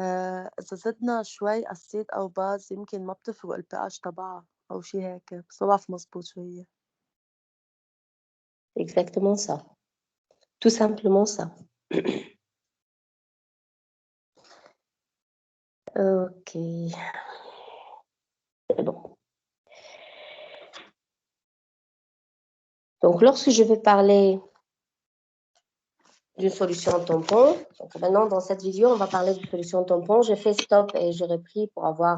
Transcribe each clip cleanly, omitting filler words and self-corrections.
إذا زدنا شوي أسيد أو باز يمكن ما بتفرق الpH تبعها أو شي هيك، بس ما بعرف مضبوط شو هي. Exactement ça. Tout simplement ça. Ok. C'est bon. Donc, lorsque je vais parler d'une solution tampon, donc maintenant dans cette vidéo, on va parler d'une solution tampon. J'ai fait stop et j'ai repris pour avoir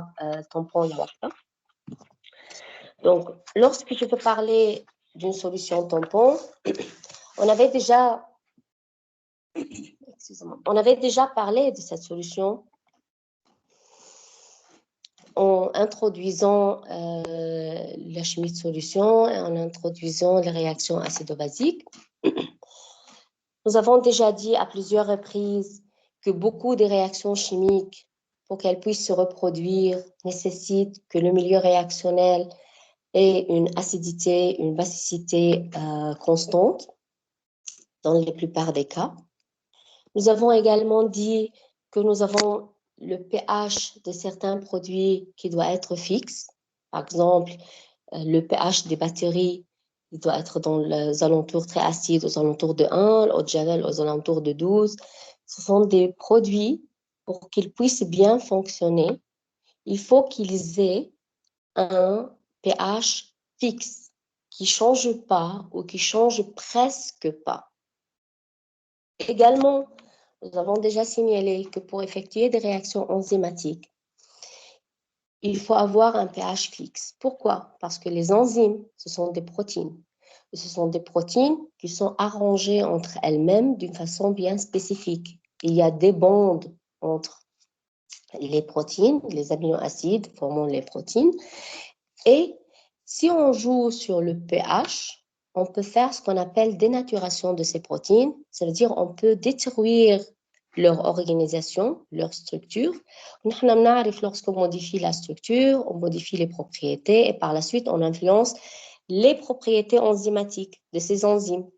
tampon et water. Donc, lorsque je veux parler d'une solution tampon, on avait déjà parlé de cette solution en introduisant la chimie de solution et en introduisant les réactions acido-basiques. Nous avons déjà dit à plusieurs reprises que beaucoup de réactions chimiques, pour qu'elles puissent se reproduire, nécessitent que le milieu réactionnel ait une acidité, une basicité constante dans la plupart des cas. Nous avons également dit que nous avons le pH de certains produits qui doit être fixe. Par exemple, le pH des batteries, il doit être dans les alentours très acides, aux alentours de 1, l'eau de Javel aux alentours de 12. Ce sont des produits, pour qu'ils puissent bien fonctionner, il faut qu'ils aient un pH fixe, qui ne change pas ou qui change presque pas. Également, nous avons déjà signalé que pour effectuer des réactions enzymatiques, il faut avoir un pH fixe. Pourquoi? Parce que les enzymes, ce sont des protéines. Et ce sont des protéines qui sont arrangées entre elles-mêmes d'une façon bien spécifique. Il y a des bandes entre les protéines, les aminoacides formant les protéines. Et si on joue sur le pH, on peut faire ce qu'on appelle dénaturation de ces protéines. Ça veut dire on peut détruire leur organisation, leur structure. Lorsqu'on modifie la structure, on modifie les propriétés et par la suite, on influence les propriétés enzymatiques de ces enzymes.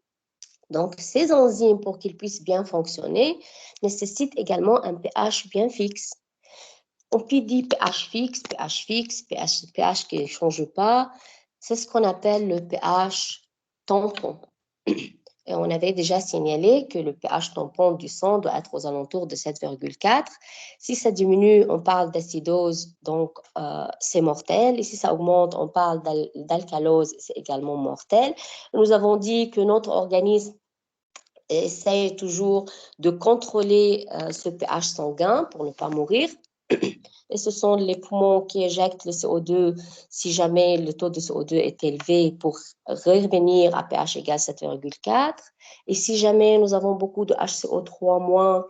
Donc, ces enzymes, pour qu'ils puissent bien fonctionner, nécessitent également un pH bien fixe. On peut dire pH fixe, pH qui ne change pas. C'est ce qu'on appelle le pH tampon. Et on avait déjà signalé que le pH tampon du sang doit être aux alentours de 7,4. Si ça diminue, on parle d'acidose, donc c'est mortel. Et si ça augmente, on parle d'alcalose, c'est également mortel. Nous avons dit que notre organisme essaye toujours de contrôler ce pH sanguin pour ne pas mourir. Et ce sont les poumons qui éjectent le CO2 si jamais le taux de CO2 est élevé pour revenir à pH égale 7,4. Et si jamais nous avons beaucoup de HCO3-,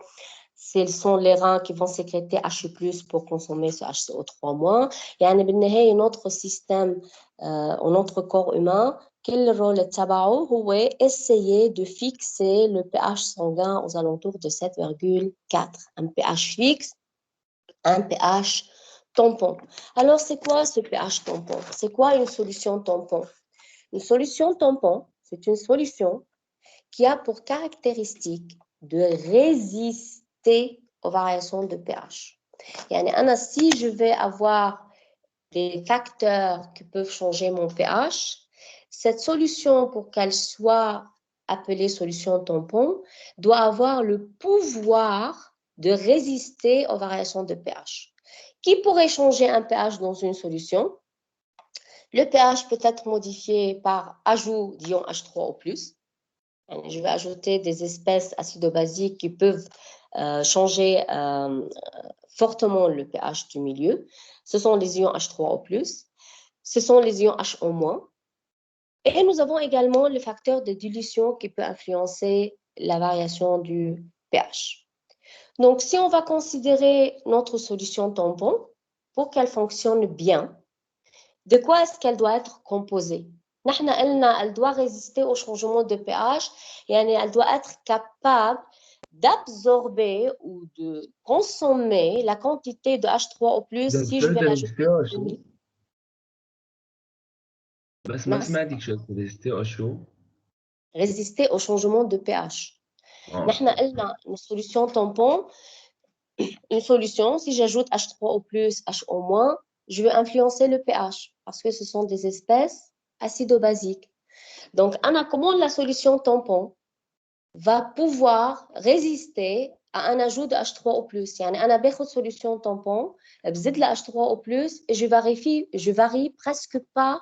ce sont les reins qui vont sécréter H+ pour consommer ce HCO3-. يعني notre système, notre corps humain, quel rôle تبعه هو essayer de fixer le pH sanguin aux alentours de 7,4. Un pH fixe, un pH tampon. Alors, c'est quoi ce pH tampon? C'est quoi une solution tampon? Une solution tampon, c'est une solution qui a pour caractéristique de résister aux variations de pH. Si je vais avoir des facteurs qui peuvent changer mon pH, cette solution, pour qu'elle soit appelée solution tampon, doit avoir le pouvoir de résister aux variations de pH. Qui pourrait changer un pH dans une solution? Le pH peut être modifié par ajout d'ion H3O+. Je vais ajouter des espèces acido-basiques qui peuvent changer fortement le pH du milieu. Ce sont les ions H3O+, ce sont les ions HO-. Et nous avons également le facteur de dilution qui peut influencer la variation du pH. Donc, si on va considérer notre solution tampon, pour qu'elle fonctionne bien, de quoi est-ce qu'elle doit être composée? Elle doit résister au changement de pH, et elle doit être capable d'absorber ou de consommer la quantité de H3O+, si je vais l'ajouter. Résister au changement de pH. Une solution tampon, une solution, si j'ajoute H3O+, HO-, je vais influencer le pH parce que ce sont des espèces acido-basiques. Donc, comment la solution tampon va pouvoir résister à un ajout de H3O+. يعني أنا باخد solution tampon بزيد لها H3O+, et je varie presque pas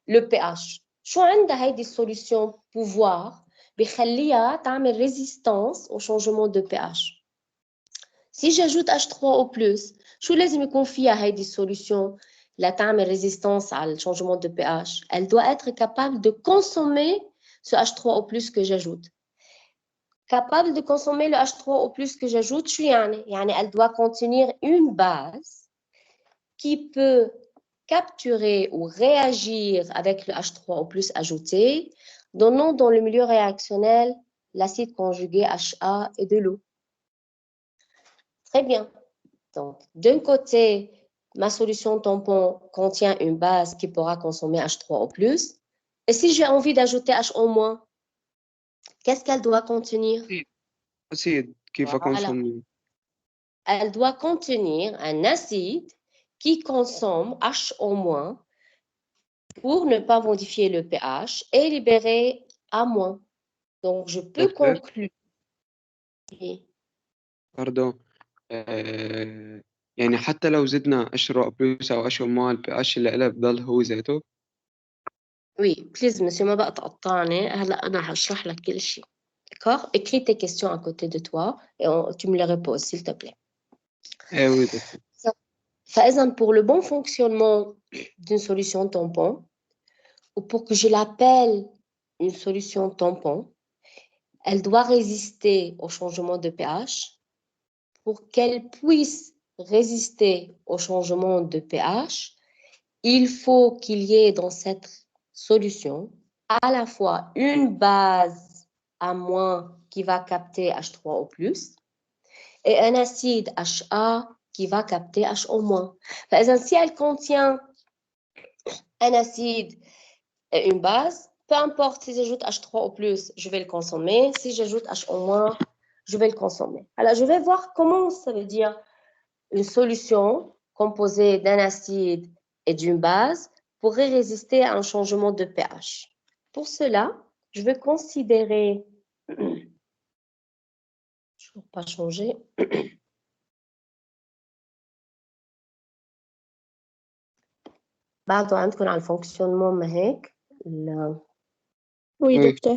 le pH. شو عندها هيدي السوليسيون pouvoir بيخليها تعمل résistance au changement de pH. Si j'ajoute H3O+, شو لازم يكون فيها هيدي السوليسيون لا تعمل résistance على changement de pH? Elle doit être capable de consommer ce H3O+ que j'ajoute. Capable de consommer le H3O+ que j'ajoute, شو يعني؟ يعني elle doit contenir une base qui peut capturer ou réagir avec le H3O+ ajouté, donnant dans le milieu réactionnel l'acide conjugué HA et de l'eau. Très bien. Donc, d'un côté, ma solution tampon contient une base qui pourra consommer H3O+. Et si j'ai envie d'ajouter HO-, qu'est-ce qu'elle doit contenir? acide qui va consommer. Elle doit contenir un acide qui consomme HO- pour ne pas modifier le pH et libérer A-. Donc, je peux conclure. Pardon. يعني حتى لو زدنا H3O+ أو HO- الPH اللي إله بضل هو ذاته. Oui, please, monsieur, ما بقى تقطعني. هلا أنا هشرح لك كل شيء. D'accord? Écris tes questions à côté de toi et tu me les reposes, s'il te plaît. Eh oui, فإذا pour le bon fonctionnement d'une solution tampon, ou pour que je l'appelle une solution tampon, elle doit résister au changement de pH. Pour qu'elle puisse résister au changement de pH, il faut qu'il y ait dans cette solution à la fois une base A- qui va capter H3O+, et un acide HA qui va capter HO-. Si elle contient un acide et une base, peu importe si j'ajoute H3O+, je vais le consommer. Si j'ajoute HO-, je vais le consommer. Alors, je vais voir comment ça veut dire une solution composée d'un acide et d'une base pourrait résister à un changement de pH. Pour cela, je vais considérer... Je ne vais pas changer. بعده عندكم على الفونكسيونمون ما هيك؟ Oui, docteur.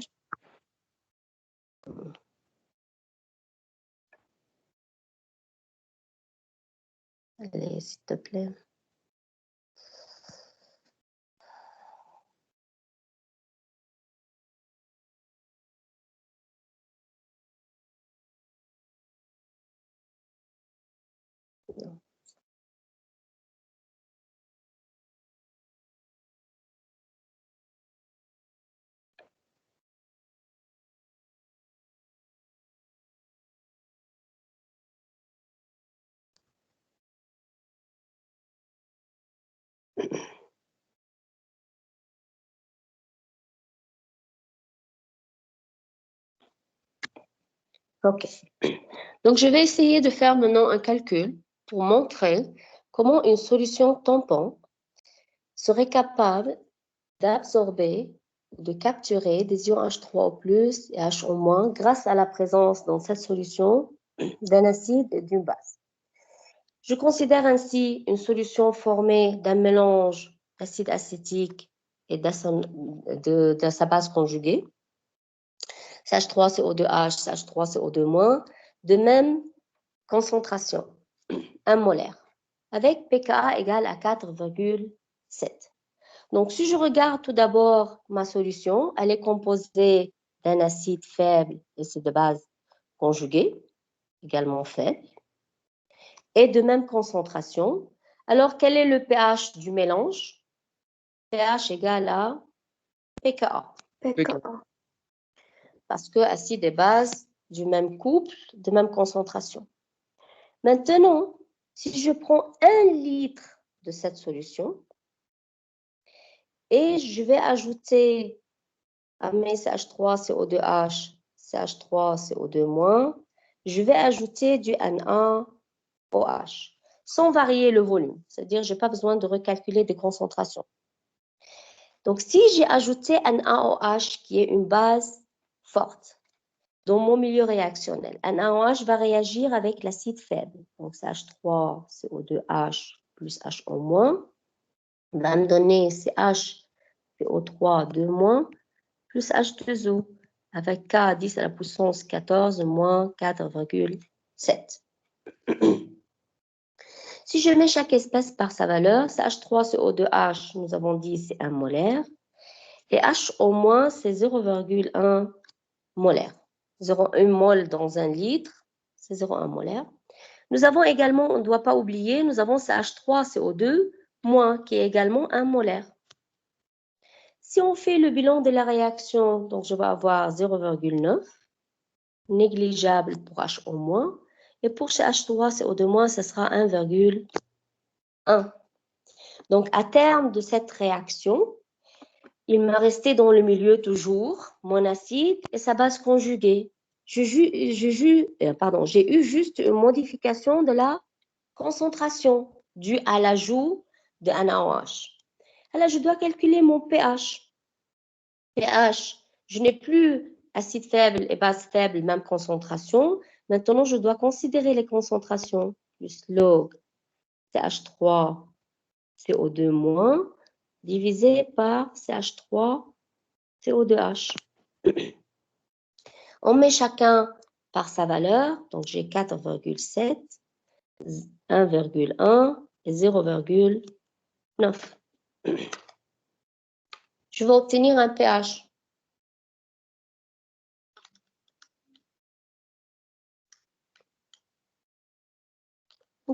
Allez, s'il te plaît. Non. OK. Donc, je vais essayer de faire maintenant un calcul pour montrer comment une solution tampon serait capable d'absorber, de capturer des ions H3O+ et HO- grâce à la présence dans cette solution d'un acide et d'une base. Je considère ainsi une solution formée d'un mélange d'acide acétique et de sa base conjuguée, CH3CO2H, CH3CO2-, de même concentration, 1 molaire, avec pKa égale à 4,7. Donc, si je regarde tout d'abord ma solution, elle est composée d'un acide faible et c'est de base conjuguée, également faible, et de même concentration. Alors, quel est le pH du mélange? pH égale à pKa. Parce que acide et base du même couple, de même concentration. Maintenant, si je prends 1 litre de cette solution et je vais ajouter à mes CH3CO2H, CH3CO2-, je vais ajouter du NaOH sans varier le volume. C'est-à-dire, je n'ai pas besoin de recalculer des concentrations. Donc, si j'ai ajouté NaOH qui est une base forte dans mon milieu réactionnel, NaOH va réagir avec l'acide faible. Donc, CH3, CO2H plus HO-, va me donner CH, CO3, 2-, plus H2O, avec K 10 à la puissance 14 moins 4,7. Si je mets chaque espèce par sa valeur, CH3CO2H, nous avons dit c'est 1 molaire, et HO-, c'est 0,1 molaire. 0,1 mol dans 1 litre, c'est 0,1 molaire. Nous avons également, on ne doit pas oublier, nous avons CH3CO2- qui est également 1 molaire. Si on fait le bilan de la réaction, donc je vais avoir 0,9, négligeable pour HO-, et pour CH3CO2-, ce sera 1,1. Donc, à terme de cette réaction, il m'a resté dans le milieu toujours mon acide et sa base conjuguée. J'ai eu juste une modification de la concentration due à l'ajout de NaOH. Alors, je dois calculer mon pH. pH, je n'ai plus acide faible et base faible, même concentration. Maintenant, je dois considérer les concentrations plus log CH3 CO2- divisé par CH3 CO2H. On met chacun par sa valeur, donc j'ai 4,7, 1,1 et 0,9. Je vais obtenir un pH.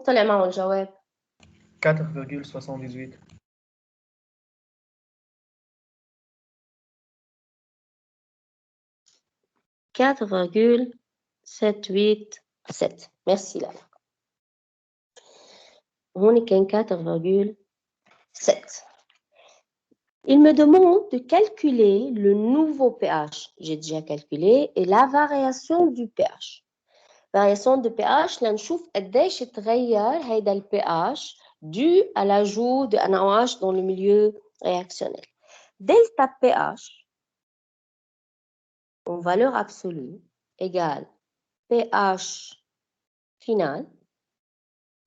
طلع معه الجواب 4,78. 4,787. Merci là. On est qu'un 4,7. Il me demande de calculer le nouveau pH. J'ai déjà calculé et la variation du pH. Variation de pH, là نشوف قديش تغير هيدا le pH dû à l'ajout de NaOH dans le milieu réactionnel. Delta pH en valeur absolue égale pH final,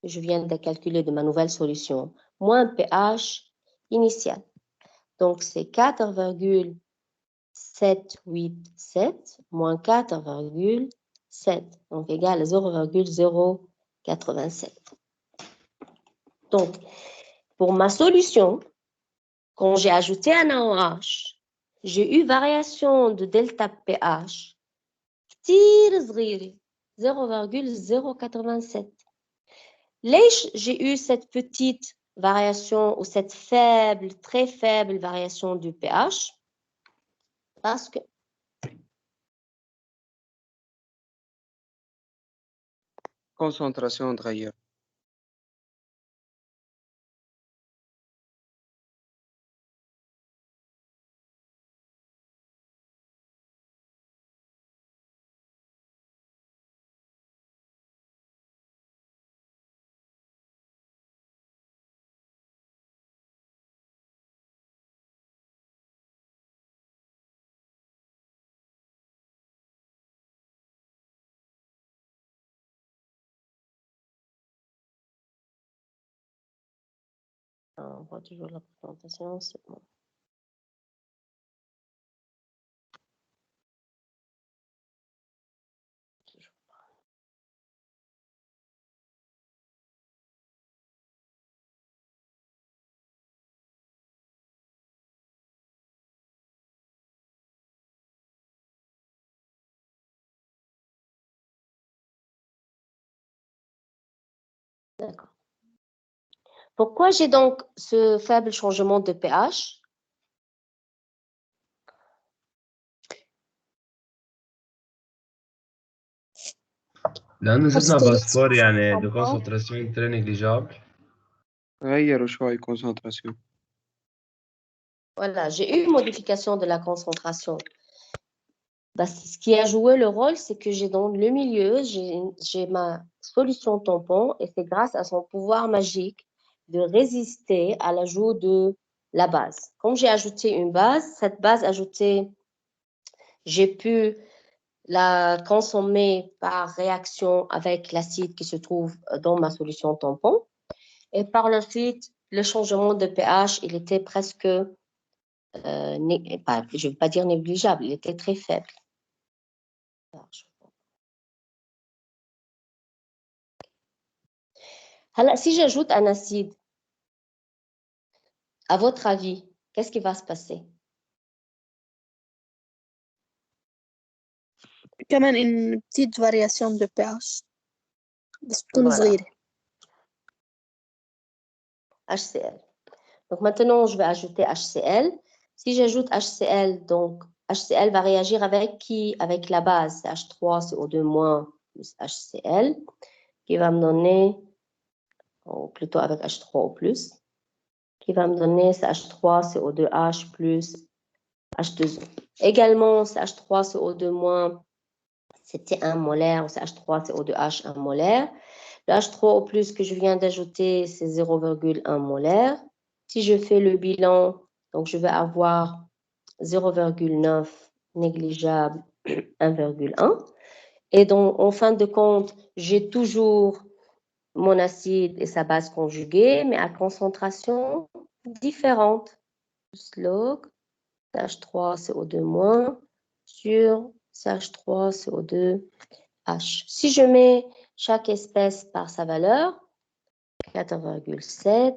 je viens de calculer de ma nouvelle solution, moins pH initial. Donc, c'est 4,787 moins 4,7, donc égal à 0,087. Donc, pour ma solution, quand j'ai ajouté un NaOH, j'ai eu variation de delta pH كتير صغيرة 0,087. ليش j'ai eu cette petite variation ou cette faible, très faible variation du pH? Parce que concentration تغير. on voit toujours la présentation, c'est bon. D'accord. Pourquoi j'ai donc ce faible changement de pH? لأنه زدنا Parce que باسفور يعني de concentration très négligeable. غيروا شوي concentration. Voilà, j'ai eu une modification de la concentration. Bah, ce qui a joué le rôle, c'est que j'ai dans le milieu, j'ai ma solution tampon et c'est grâce à son pouvoir magique de résister à l'ajout de la base. Comme j'ai ajouté une base, cette base ajoutée, j'ai pu la consommer par réaction avec l'acide qui se trouve dans ma solution tampon. Et par la suite, le changement de pH, il était presque, je ne vais pas dire négligeable, il était très faible. Alors, si j'ajoute un acide, à votre avis, qu'est-ce qui va se passer? كمان une petite variation de pH بس بتكون Voilà. صغيرة. HCl. Donc maintenant, je vais ajouter HCl. Si j'ajoute HCl, donc HCl va réagir avec qui? Avec la base, H3CO2- plus HCl, qui va me donner, ou plutôt avec H3O+, qui va me donner H3CO2H plus H2O. Également, H3CO2-, c'était 1 molaire, ou H3CO2H 1 molaire. Le H3O+, que je viens d'ajouter, c'est 0,1 molaire. Si je fais le bilan, donc je vais avoir 0,9 négligeable, 1,1. Et donc, en fin de compte, j'ai toujours mon acide et sa base conjuguée, mais à concentration différente. Log H3CO2- sur CH3CO2H. Si je mets chaque espèce par sa valeur, 4,7,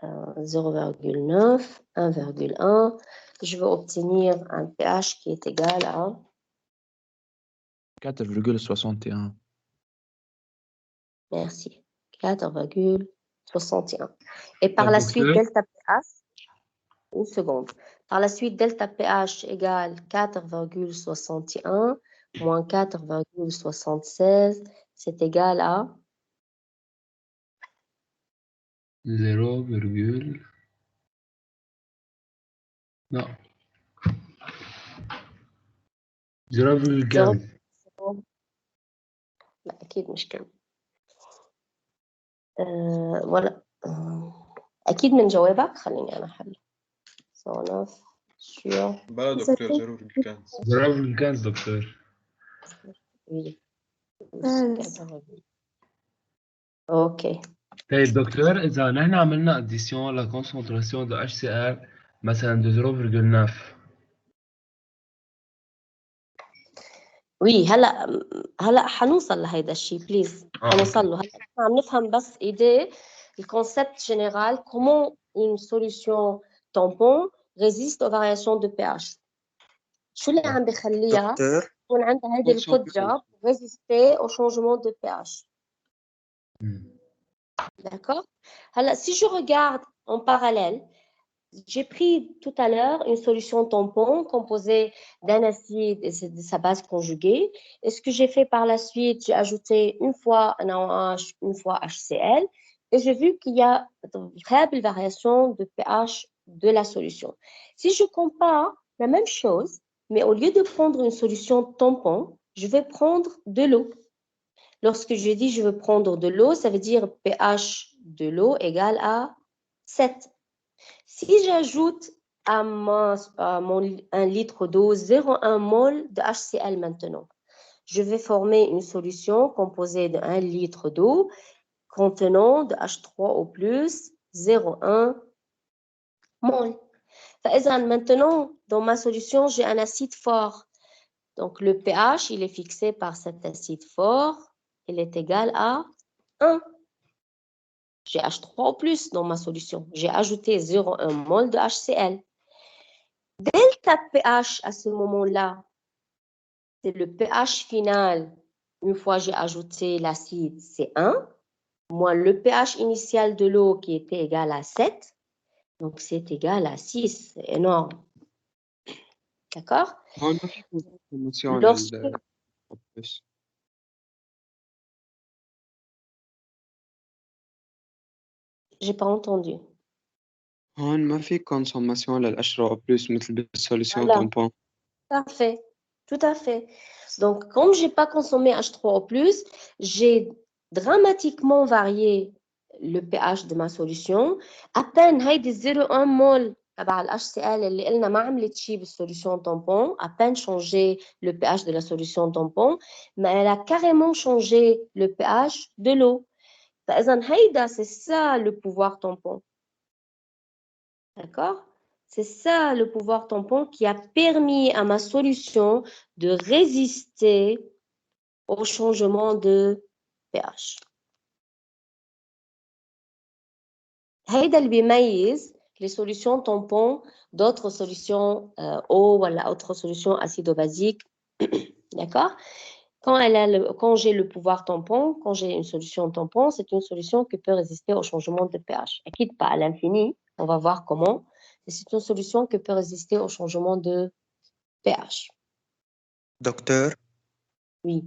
0,9, 1,1, je vais obtenir un pH qui est égal à 4,61. merci, 4,61. Et par la suite, docteur? delta pH, une seconde. Par la suite, delta pH égale 4,61 moins 4,76, c'est égal à 0, non. 0,15. لا أكيد مش كم. ولا أكيد من جوابك خليني أنا أحل. 9 sur بلا دكتور 0,15. 0,15 دكتور. oui. اوكي. طيب دكتور، إذا نحن عملنا أديسيون لكونسنتراسيون دو HCl مثلا دو 0,9. وي هلا حنوصل لهيدا الشيء بليز حنوصل له. هلا عم نفهم بس ايديه الكونسيبت جينيرال comment une solution tampon résiste aux variations de pH. شو اللي عم بخليها تكون عندها هيدي القدرة résister au changement de pH. D'accord? Alors, si je regarde en parallèle, j'ai pris tout à l'heure une solution tampon composée d'un acide et de sa base conjuguée. Et ce que j'ai fait par la suite, j'ai ajouté une fois un NaOH, une fois HCl. Et j'ai vu qu'il y a de faibles variations de pH de la solution. Si je compare la même chose, mais au lieu de prendre une solution tampon, je vais prendre de l'eau. Lorsque je dis je veux prendre de l'eau, ça veut dire pH de l'eau égale à 7. Si j'ajoute à 1 litre d'eau 0,1 mol de HCl maintenant, je vais former une solution composée de 1 litre d'eau contenant de H3O+, 0,1 mol. Maintenant, dans ma solution, j'ai un acide fort. Donc, le pH, il est fixé par cet acide fort. Il est égal à 1. J'ai H3O+ dans ma solution. J'ai ajouté 0,1 mol de HCl. Delta pH à ce moment-là, c'est le pH final. Une fois j'ai ajouté l'acide, c'est 1. Moins le pH initial de l'eau qui était égal à 7. Donc, c'est égal à 6. C'est énorme. D'accord? هون ما في كونسوماسيون Lorsque... J'ai pas entendu. هون ما في كونسوماسيون للأشرة بلس مثل بالسوليسيون Voilà. تامبون. Parfait. Tout à fait. Donc, comme je n'ai pas consommé H3O+, j'ai dramatiquement varié le pH de ma solution. À peine هيدي 0,1 mol تبع ال HCl اللي قلنا ما عملت شيء بالsolution tampon, à peine changé le pH de la solution tampon, mais elle a carrément changé le pH de l'eau. فإذا هيدا c'est ça le pouvoir tampon. D'accord? C'est ça le pouvoir tampon qui a permis à ma solution de résister au changement de pH. هيدا اللي بيميز les solutions tampons d'autres solutions eau ou autres solutions acido-basiques. D'accord? Quand j'ai le pouvoir tampon, quand j'ai une solution tampon, c'est une solution qui peut résister au changement de pH. Quitte pas à l'infini, on va voir comment. C'est une solution qui peut résister au changement de pH. دكتور Oui.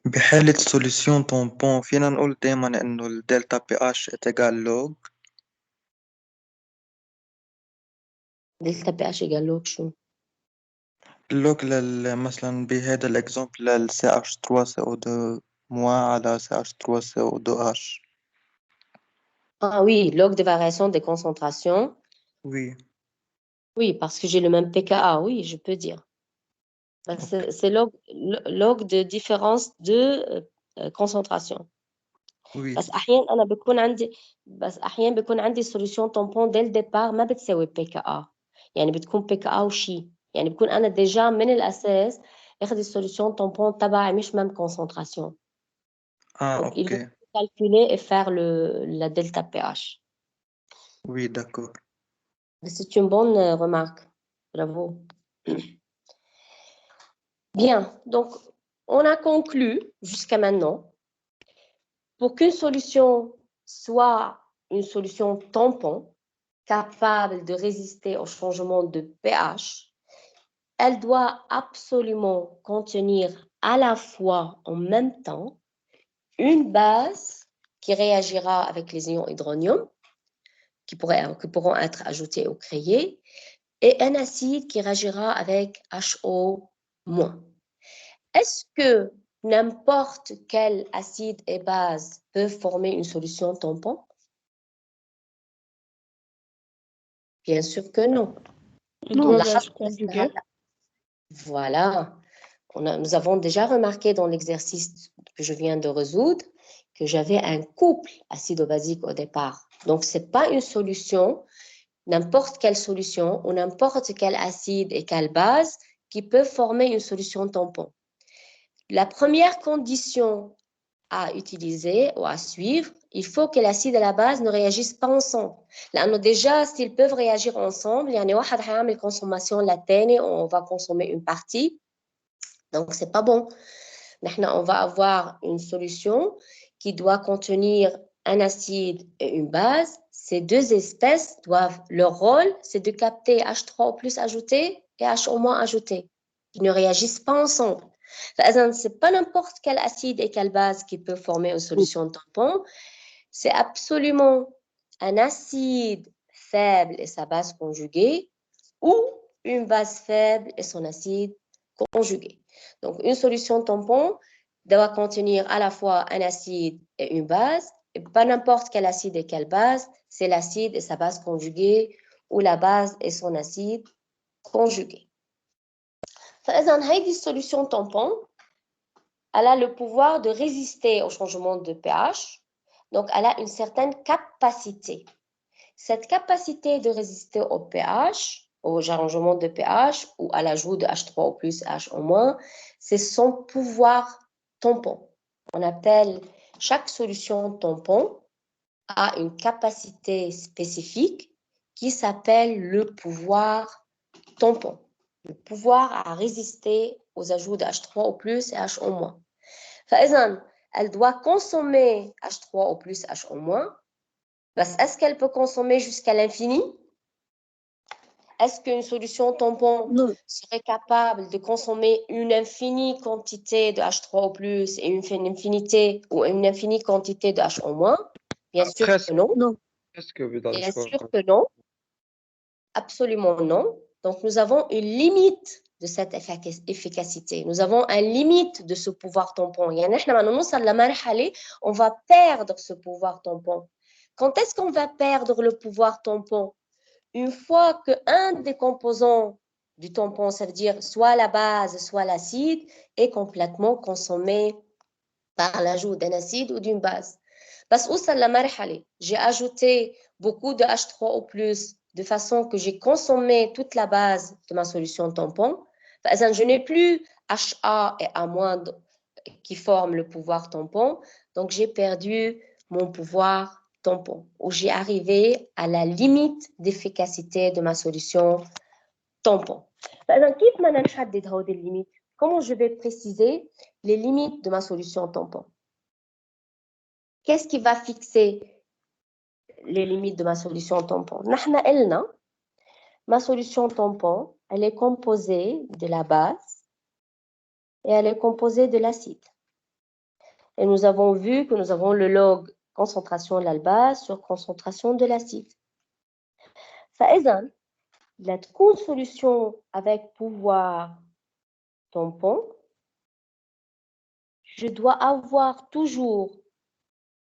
بحالة سوليسيون طومبون فينا نقول دايما إنه الدلتا بي اتش اتجاه لوج. دلتا بي اتش égale log شو؟ اللوج مثلا بهذا الإكزامبل لل CH3CO2 موان على CH3CO2H. Ah oui, log de variation des concentrations. Oui. Oui, parce que j'ai le même pKa, oui, je peux dire. C'est log de différence de concentration. Oui. بس أحيانا بيكون عندي solution tampon dès le départ ما بتساوي pKa. يعني بتكون pKa وشي. يعني بكون أنا déjà من الأساس أخذ السوليسيون tampon تبعي مش même concentration. Donc, il faut calculer et faire la delta pH. Oui, d'accord. C'est une bonne remarque. Bravo. Bien, donc on a conclu jusqu'à maintenant. Pour qu'une solution soit une solution tampon, capable de résister au changement de pH, elle doit absolument contenir à la fois en même temps une base qui réagira avec les ions hydronium, qui pourront être ajoutés ou créés, et un acide qui réagira avec HO-. Est-ce que n'importe quel acide et base peut former une solution tampon? Bien sûr que non. Ils doivent être conjugués. Voilà. Nous avons déjà remarqué dans l'exercice que je viens de résoudre que j'avais un couple acido-basique au départ. Donc, ce n'est pas une solution, n'importe quelle solution ou n'importe quel acide et quelle base qui peut former une solution tampon. La première condition à utiliser ou à suivre, il faut que l'acide et la base ne réagissent pas ensemble. لأنه déjà, s'ils peuvent réagir ensemble, يعني واحد هيعمل consommation للتاني, on va consommer une partie. Donc, c'est pas bon. Maintenant, on va avoir une solution qui doit contenir un acide et une base. Ces deux espèces doivent, leur rôle, c'est de capter H3O+ ajouté et HO- ajouté. Ils ne réagissent pas ensemble. Ce n'est pas n'importe quel acide et quelle base qui peut former une solution tampon. C'est absolument un acide faible et sa base conjuguée ou une base faible et son acide conjugué. Donc, une solution tampon doit contenir à la fois un acide et une base, et pas n'importe quel acide et quelle base, c'est l'acide et sa base conjuguée ou la base et son acide conjugué. فإذا هذه solution tampon, elle a le pouvoir de résister au changement de pH, donc elle a une certaine capacité. Cette capacité de résister au pH, au changement de pH ou à l'ajout de H3O+, HO-, c'est son pouvoir tampon. On appelle chaque solution tampon a une capacité spécifique qui s'appelle le pouvoir tampon. Le pouvoir à résister aux ajouts de H3O+, et HO-. فإذا, elle doit consommer H3O+, HO-. Est-ce qu'elle peut consommer jusqu'à l'infini? Est-ce qu'une solution tampon serait capable de consommer une infinie quantité de H3O+, et une infinie quantité de HO-? Bien sûr que non. Bien sûr que non. Absolument non. Donc, nous avons une limite de cette efficacité. Nous avons un limite de ce pouvoir tampon. On va perdre ce pouvoir tampon. Quand est-ce qu'on va perdre le pouvoir tampon? Une fois qu'un des composants du tampon, ça veut dire soit la base, soit l'acide, est complètement consommé par l'ajout d'un acide ou d'une base. Parce que j'ai ajouté beaucoup de H3O+, de façon que j'ai consommé toute la base de ma solution tampon. Je n'ai plus HA et A- qui forment le pouvoir tampon, donc j'ai perdu mon pouvoir tampon, où j'ai arrivé à la limite d'efficacité de ma solution tampon. Comment je vais préciser les limites de ma solution tampon? Qu'est-ce qui va fixer les limites de ma solution tampon? Ma solution tampon, elle est composée de la base et elle est composée de l'acide. Et nous avons vu que nous avons le log concentration de la base sur concentration de l'acide. La solution avec pouvoir tampon, je dois avoir toujours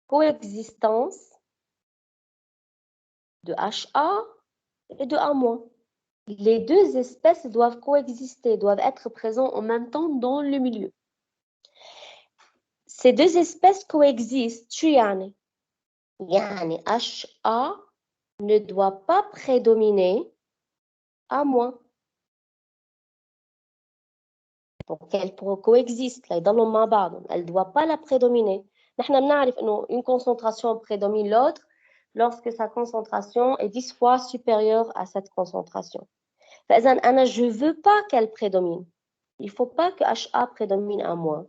coexistence de HA et de A-. Les deux espèces doivent coexister, doivent être présentes en même temps dans le milieu. Ces deux espèces coexistent. HA ne doit pas prédominer A-. Donc, elle coexiste. Elle ne doit pas la prédominer. Une concentration prédomine l'autre lorsque sa concentration est 10 fois supérieure à cette concentration. Je ne veux pas qu'elle prédomine. Il ne faut pas que HA prédomine à moi.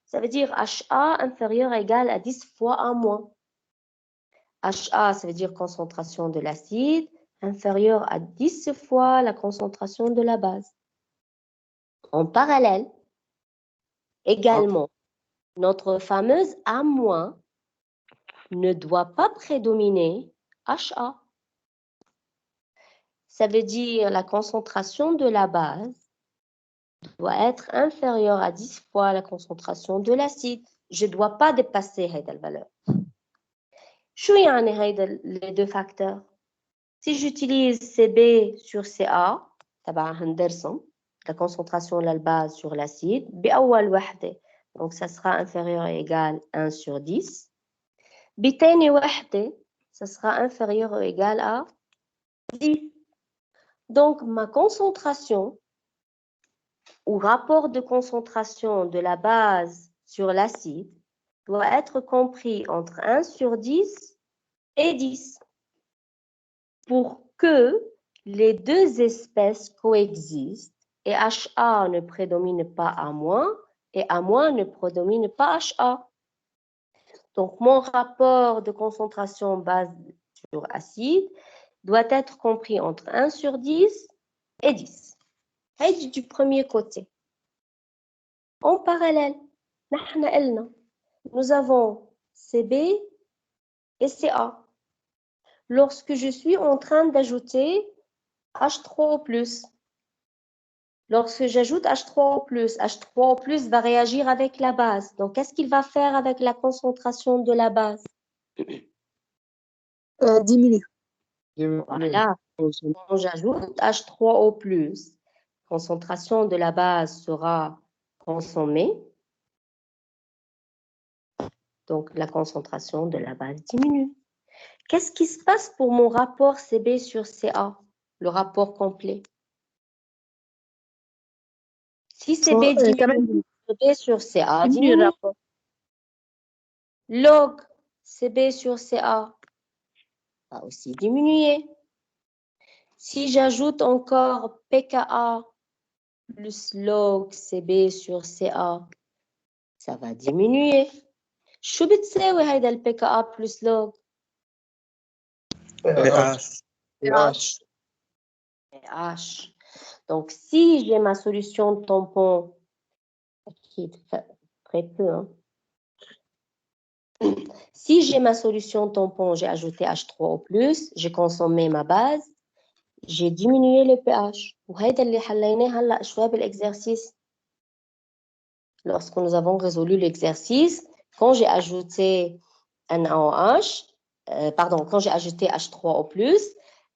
Ça veut dire HA inférieur ou égal à 10 fois A-. HA, ça veut dire concentration de l'acide inférieure à 10 fois la concentration de la base. En parallèle, également, notre fameuse A- ne doit pas prédominer HA. Ça veut dire la concentration de la base doit être inférieure à 10 fois la concentration de l'acide. Je ne dois pas dépasser cette valeur. Les deux facteurs. Si j'utilise CB sur CA, la concentration de la base sur l'acide, donc ça sera inférieur ou égal à 1 sur 10. Ça sera inférieur ou égal à 10. Donc, ma concentration ou rapport de concentration de la base sur l'acide doit être compris entre 1 sur 10 et 10 pour que les deux espèces coexistent et HA ne prédomine pas A- et A- ne prédomine pas HA. Donc, mon rapport de concentration base sur acide doit être compris entre 1 sur 10 et 10. C'est du premier côté. En parallèle, nous avons CB et CA. Lorsque je suis en train d'ajouter H3O+, lorsque j'ajoute H3O+, H3O+ va réagir avec la base. Donc, qu'est-ce qu'il va faire avec la concentration de la base? Diminue. Voilà, quand j'ajoute H3O+, concentration de la base sera consommée. Donc, la concentration de la base diminue. Qu'est-ce qui se passe pour mon rapport CB sur CA, le rapport complet? Si CB diminue, CB sur CA diminue. Log CB sur CA va aussi diminuer. Si j'ajoute encore pKa plus log CB sur CA, ça va diminuer. شو بتساوي هيدا البكا plus log؟ pH. pH. Donc, si j'ai ma solution tampon, qui est très peu, hein. Si j'ai ma solution tampon, j'ai ajouté H3O+, j'ai consommé ma base, j'ai diminué le pH. وهيدا اللي حليناه هلا شوي بالexercice. Lorsque nous avons résolu l'exercice, quand j'ai ajouté NaOH, quand j'ai ajouté H3O+,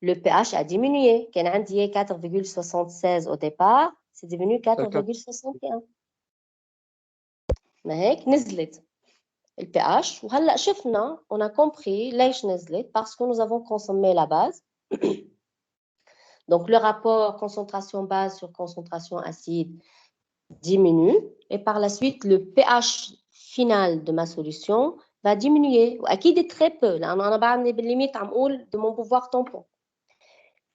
le pH a diminué. كان عندي 4,76 au départ, c'est devenu 4,61. ما هيك نزلت le pH. وهلا شفنا, on a compris ليش نزلت, parce que nous avons consommé la base. Donc, le rapport concentration base sur concentration acide diminue. Et par la suite, le pH final de ma solution va diminuer. أكيد très peu. Là, on a بعدني بالlimite عم قول de mon pouvoir tampon.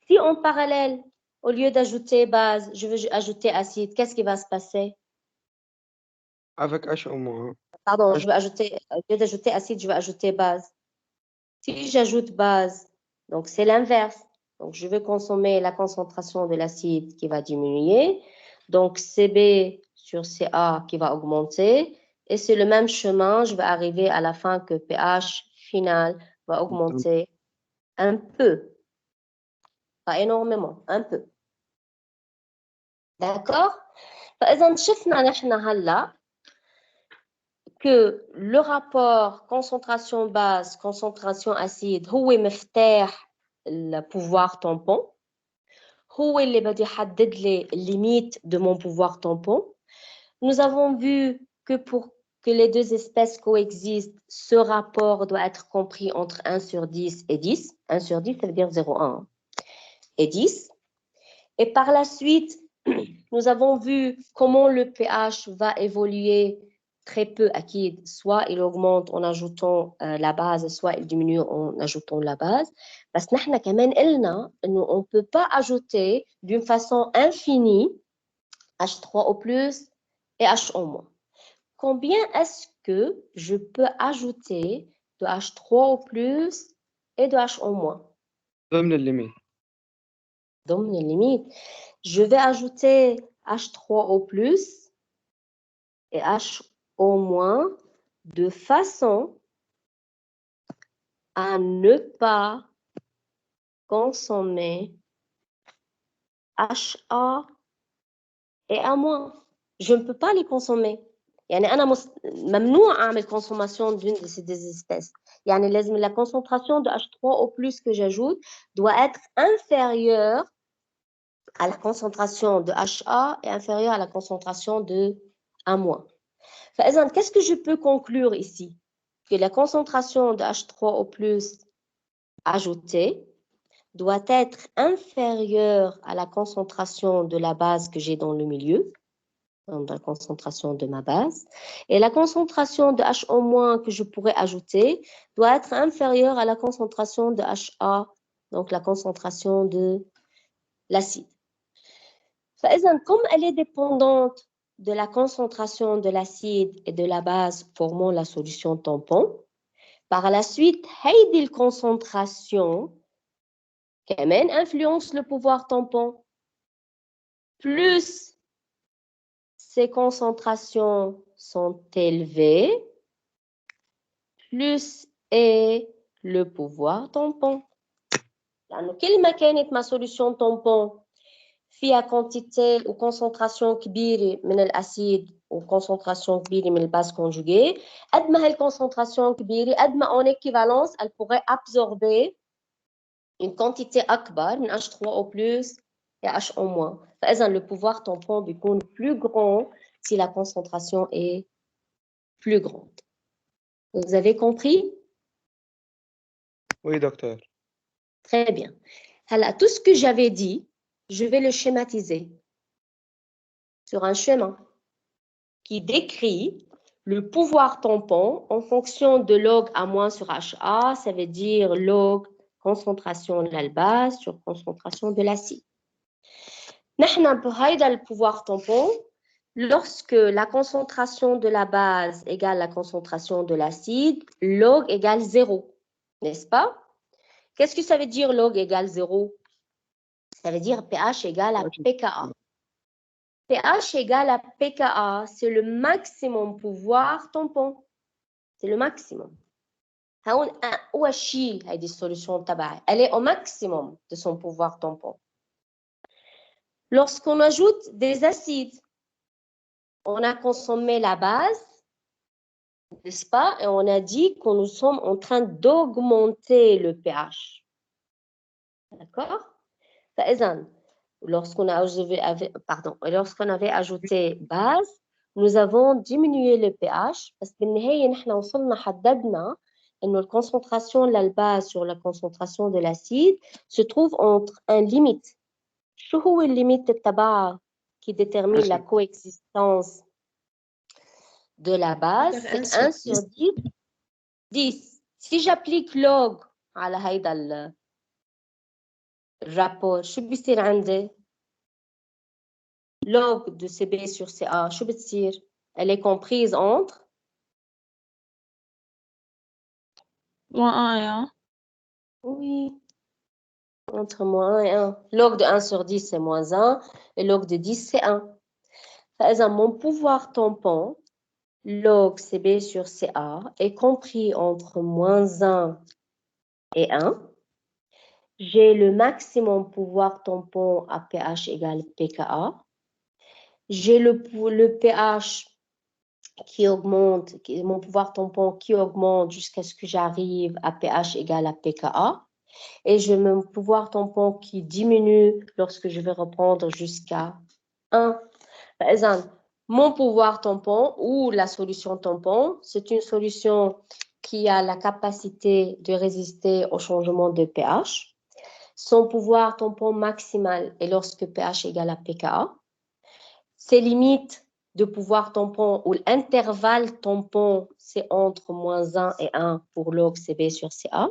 Si en parallèle, au lieu d'ajouter base, je veux ajouter acide, qu'est-ce qui va se passer? Avec H au moins. Pardon, je vais ajouter, au lieu d'ajouter acide, je vais ajouter base. Si j'ajoute base, donc c'est l'inverse. Donc, je vais consommer la concentration de l'acide qui va diminuer. Donc, CB sur CA qui va augmenter. Et c'est le même chemin, je vais arriver à la fin que pH final va augmenter un peu. Pas énormément, un peu. D'accord? فإذا شفنا نحن هلا que le rapport concentration base, concentration acide هو مفتاح le pouvoir tampon. هو اللي بدي يحدد لي limite de mon pouvoir tampon. Nous avons vu que pour que les deux espèces coexistent, ce rapport doit être compris entre 1 sur 10 et 10. 1 sur 10, ça veut dire 0,1 et 10. Et par la suite, nous avons vu comment le pH va évoluer très peu acide. Soit il augmente en ajoutant la base, soit il diminue en ajoutant la base. Parce que nous كمان قلنا إنه on ne peut pas ajouter d'une façon infinie H3O+, et H-. Combien est-ce que je peux ajouter de H3O+, et de H-. ضمن الليميت. ضمن les limites. Je vais ajouter H3O+, et H- de façon à ne pas consommer HA et A-. Je ne peux pas les consommer. يعني أنا ممنوع أعمل consommation d'une de ces deux espèces. يعني لازم la concentration de H3O+ que j'ajoute doit être inférieure à la concentration de HA et inférieure à la concentration de A-. فإذا, qu'est-ce que je peux conclure ici? Que la concentration de H3O+ ajoutée doit être inférieure à la concentration de la base que j'ai dans le milieu, donc la concentration de ma base, et la concentration de H- que je pourrais ajouter doit être inférieure à la concentration de HA, donc la concentration de l'acide. فإذا, comme elle est dépendante de la concentration de l'acide et de la base formant la solution tampon, par la suite, هيدي concentration كمان influence le pouvoir tampon. Plus ces concentrations sont élevées, plus est le pouvoir tampon. لأنه كل ما كانت ma solution tampon فيها quantité ou concentration كبيرة من الأسيد و concentration كبيرة من البase conjuguée, قد ما هي الconcentration كبيرة, قد ما en équivalence, elle pourrait absorber une quantité أكبر من H3O+, et H-. فإذا le pouvoir tampon بيكون plus grand si la concentration est plus grande. Vous avez compris? Oui, docteur. Très bien. Alors, tout ce que j'avais dit, je vais le schématiser sur un schéma qui décrit le pouvoir tampon en fonction de log A- sur HA, ça veut dire log concentration de la base sur concentration de l'acide. نحن بهيدا le pouvoir tampon, lorsque la concentration de la base égale la concentration de l'acide, log égale 0, n'est-ce pas? Qu'est-ce que ça veut dire log égale 0? Ça veut dire pH égale à pKa. pH égale à pKa, c'est le maximum pouvoir tampon. C'est le maximum. هون أول شيء هذه السوليوشن تبعي, elle est au maximum de son pouvoir tampon. Lorsqu'on ajoute des acides, on a consommé la base, n'est-ce pas? Et on a dit que nous sommes en train d'augmenter le pH. D'accord? Lorsqu'on avait ajouté base, nous avons diminué le pH parce que nous وصلنا حددنا إنه la concentration de la base sur la concentration de l'acide se trouve entre un limite. شو هو limite تبعها qui détermine la coexistence de la base? C'est 1 sur 10. Si j'applique log على هيدا الرابور شو بيصير عندي؟ log de CB sur CA, شو بتصير؟ Elle est comprise entre -1 et 1. Oui, entre moins 1 et 1. Log de 1 sur 10, c'est moins 1. Et log de 10, c'est 1. فإذا mon pouvoir tampon, log CB sur CA, est compris entre moins 1 et 1. J'ai le maximum pouvoir tampon à pH égale pKa. J'ai le pH qui augmente, mon pouvoir tampon qui augmente jusqu'à ce que j'arrive à pH égale à pKa. Et j'ai mon pouvoir tampon qui diminue lorsque je vais reprendre jusqu'à 1. Par exemple, mon pouvoir tampon ou la solution tampon, c'est une solution qui a la capacité de résister au changement de pH. Son pouvoir tampon maximal est lorsque pH égale à pKa. Ses limites de pouvoir tampon ou l'intervalle tampon, c'est entre moins 1 et 1 pour log CB sur CA.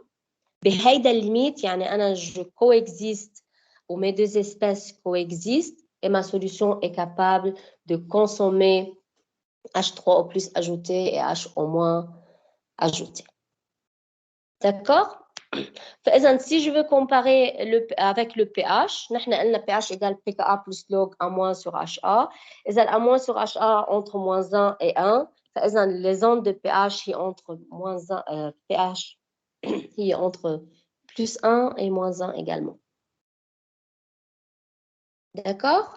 بهيدا الليميت يعني أنا je coexiste ou mes deux espèces coexistent et ma solution est capable de consommer H3O plus ajouté et HO moins ajouté. D'accord? فإذا si je veux comparer avec le pH, نحن قلنا pH égale pKa plus log A- sur HA. إذا A- sur HA entre moins 1 et 1, فإذا les ondes de pH هي entre moins 1 pH هي entre plus 1 et moins 1 également. D'accord?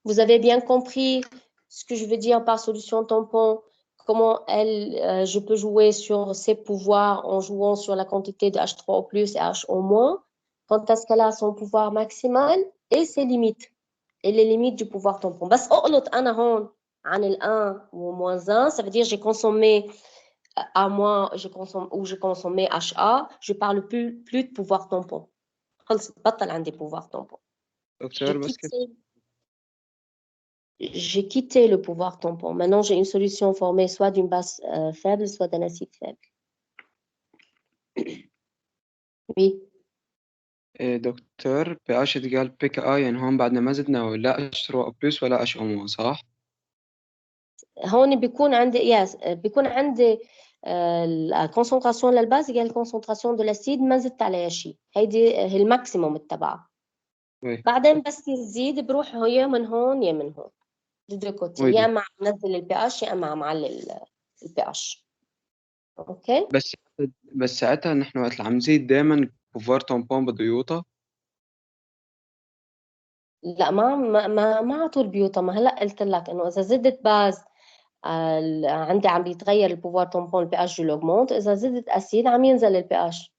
Vous avez bien compris ce que je veux dire par solution tampon, comment je peux jouer sur ses pouvoirs en jouant sur la quantité de H3O+, et HO-, quand est-ce qu'elle a son pouvoir maximal et ses limites, et les limites du pouvoir tampon. بس أقلط أنا هون عن ال 1 ou moins 1, ça veut dire j'ai consommé A-, j'ai consommé HA, je parle plus de pouvoir tampon. خلصت بطل عندي pouvoir tampon. دكتور بس كده J'ai quitté le pouvoir tampon. Maintenant, j'ai une solution formée soit d'une base faible, soit d'un acide faible. Oui. دكتور pH égale pKa يعني هون بعدنا ما زدنا لا H3O plus ولا HO- صح؟ هون بيكون عندي la concentration للباز égale concentration de l'acide ما زدت عليها شيء. هيدي هي الماكسيموم تبعها. Oui. بعدين بس يزيد بروح يا من هون يا من هون. يا اما عم نزل البي اتش يا اما عم علي البي اتش. اوكي؟ بس ساعتها نحن وقت عم نزيد دائما بوفار تامبون بده يوطى. لا ما على طول بيوطى. ما هلا قلت لك انه اذا زدت باز عندي عم بيتغير البوفار تامبون البي اتش لوغمونت. اذا زدت اسيد عم ينزل البي اتش.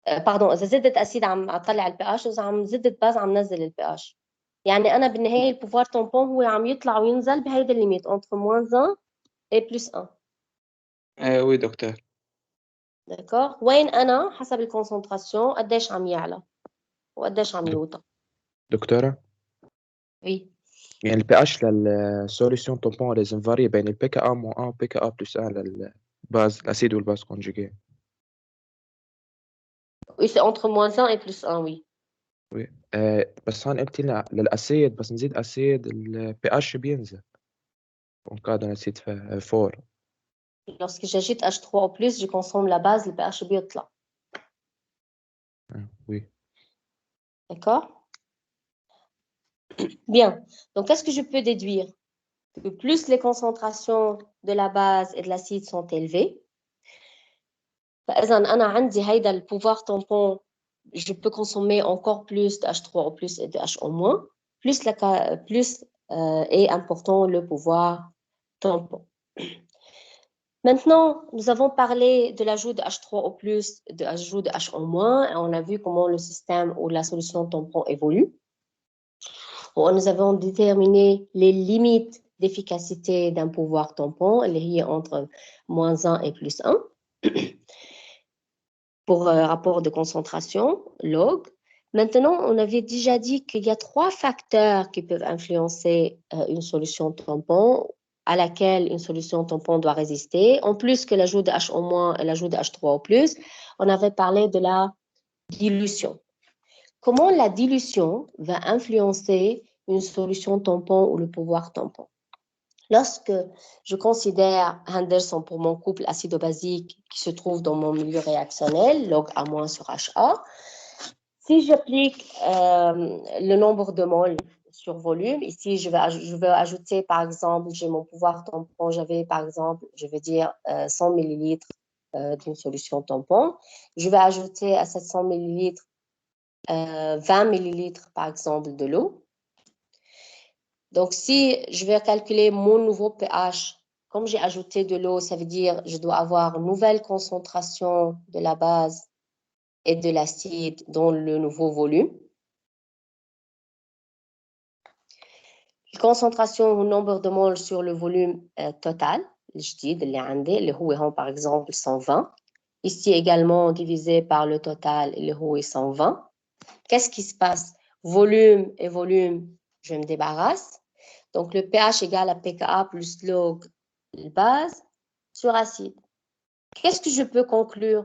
باردون، اذا زدت اسيد عم اطلع البي اتش، اذا عم زدت باز عم نزل البي اتش. يعني انا بالنهايه البوفار تامبون هو عم يطلع وينزل بهيدا الليميت entre moins 1 et plus 1. وي دكتور. داكور. وين انا حسب الكونسنتراسيون قديش عم يعلى وقديش عم يوطى. دكتورة؟ وي. يعني البي اتش للسوليسيون تامبون لازم فاري بين البي كا ا مو 1 وبي كا ا بلس 1 للباز الاسيد والباز كونجوغي. Oui, c'est entre moins 1 et plus 1, oui. وي. بس هون قلتي لنا للاسيد بس نزيد اسيد البي اتش بينزل. En cas d'un acide fort. Lorsque j'agite H3O+, je consomme la base, le pH بيطلع. Oui. D'accord? Bien. Donc, qu'est-ce que je peux déduire? Que plus les concentrations de la base et de l'acide sont élevées, فإذا أنا عندي هيدا le pouvoir tampon, je peux consommer encore plus de H3O+ et de HO-. plus est important le pouvoir tampon. Maintenant, nous avons parlé de l'ajout de H3O+, de l'ajout de H-, et on a vu comment le système ou la solution tampon évolue. Nous avons déterminé les limites d'efficacité d'un pouvoir tampon, elle est entre -1 et +1, pour rapport de concentration, log. Maintenant, on avait déjà dit qu'il y a 3 facteurs qui peuvent influencer une solution tampon, à laquelle une solution tampon doit résister. En plus que l'ajout de H- et l'ajout de H3O+, on avait parlé de la dilution. Comment la dilution va influencer une solution tampon ou le pouvoir tampon? Lorsque je considère Henderson pour mon couple acido-basique qui se trouve dans mon milieu réactionnel, log A- sur HA, si j'applique le nombre de moles sur volume, ici je vais ajouter par exemple, j'ai mon pouvoir tampon, j'avais par exemple, je vais dire 100 ml d'une solution tampon, je vais ajouter à 700 ml 20 ml par exemple de l'eau. Donc si je vais calculer mon nouveau pH, comme j'ai ajouté de l'eau, ça veut dire je dois avoir une nouvelle concentration de la base et de l'acide dans le nouveau volume. Concentration au nombre de moles sur le volume total, الجديد اللي عندي اللي هو هون par exemple 120. Ici également divisé par le total اللي هو 120. Qu'est-ce qui se passe? Volume et volume, je me débarrasse. Donc le pH égale à pKa plus log base sur acide. Qu'est-ce que je peux conclure?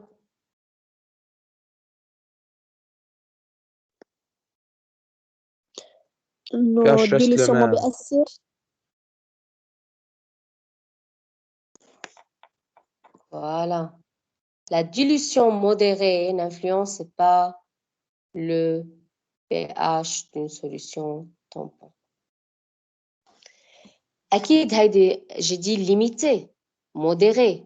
إنه pH reste le الديليشن ما même. بيأثر. Voilà. La dilution modérée n'influence pas le pH d'une solution tampon. أكيد هيدي j'ai dit limité, modéré.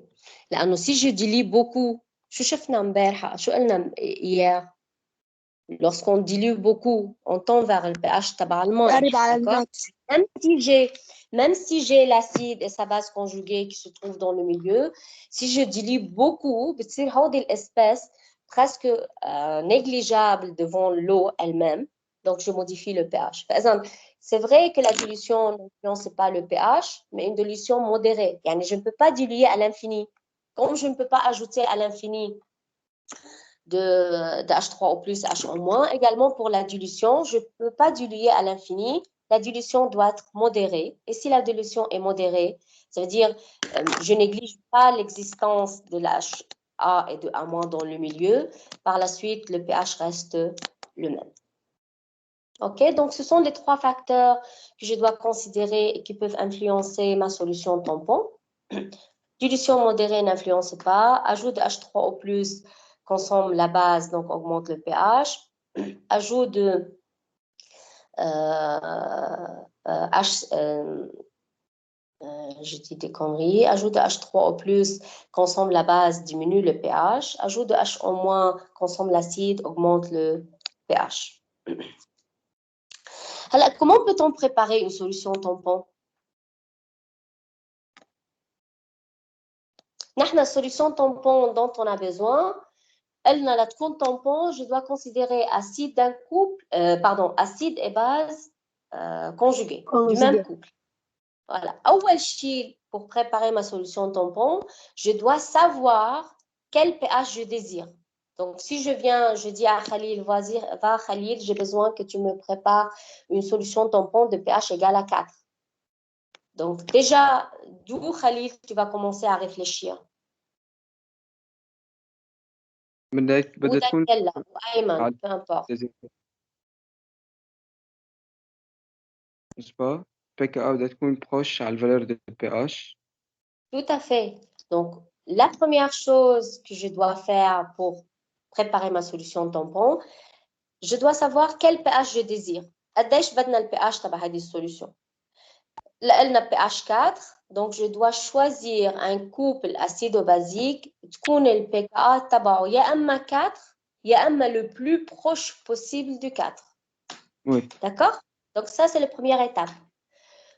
لأنه si je dilue beaucoup, شو شفنا امبارحة؟ شو قلنا hier? Lorsqu'on dilue beaucoup, on tend vers le pH تبع الماء. قريب على D'accord? الناتج. Même si j'ai l'acide et sa base conjuguée qui se trouve dans le milieu, si je dilue beaucoup, بتصير هودي الespèce presque négligeable devant l'eau elle-même. Donc, je modifie le pH. Par exemple, c'est vrai que la dilution n'influence pas le pH, mais une dilution modérée. Yani, je ne peux pas diluer à l'infini. Comme je ne peux pas ajouter à l'infini de H3O+, H- également pour la dilution, je ne peux pas diluer à l'infini. La dilution doit être modérée. Et si la dilution est modérée, ça veut dire je néglige pas l'existence de l'HA et de A- dans le milieu. Par la suite, le pH reste le même. OK, donc ce sont les 3 facteurs que je dois considérer et qui peuvent influencer ma solution tampon. Dilution modérée n'influence pas. Ajout de H3O+, consomme la base, donc augmente le pH. Ajout de je dis des conneries. Ajout de H3O+, consomme la base, diminue le pH. Ajout de H-, consomme l'acide, augmente le pH. Alors, comment peut-on préparer une solution tampon? La solution tampon dont on a besoin, elle n'a la tronc tampon, je dois considérer acide d'un couple, acide et base conjugués du même couple. Voilà. Pour préparer ma solution tampon, je dois savoir quel pH je désire. Donc, si je dis à Khalil, va Khalil, j'ai besoin que tu me prépares une solution tampon de pH égal à 4. Donc, déjà, d'où Khalil, tu vas commencer à réfléchir. بدها تكون أيمن, peu importe. n'est-ce pas pKa بدها تكون proche على الvaleur de pH. Tout à fait. Donc, la première chose que je dois faire pour préparer ma solution tampon, je dois savoir quel pH je désire. قديش بدنا le pH تبع هذه السوليوشن. لقلنا pH 4, donc je dois choisir un couple acido-basique تكون le pKa تبعه يا اما 4 يا اما le plus proche possible du 4. Oui. D'accord? Donc, ça, c'est la première étape.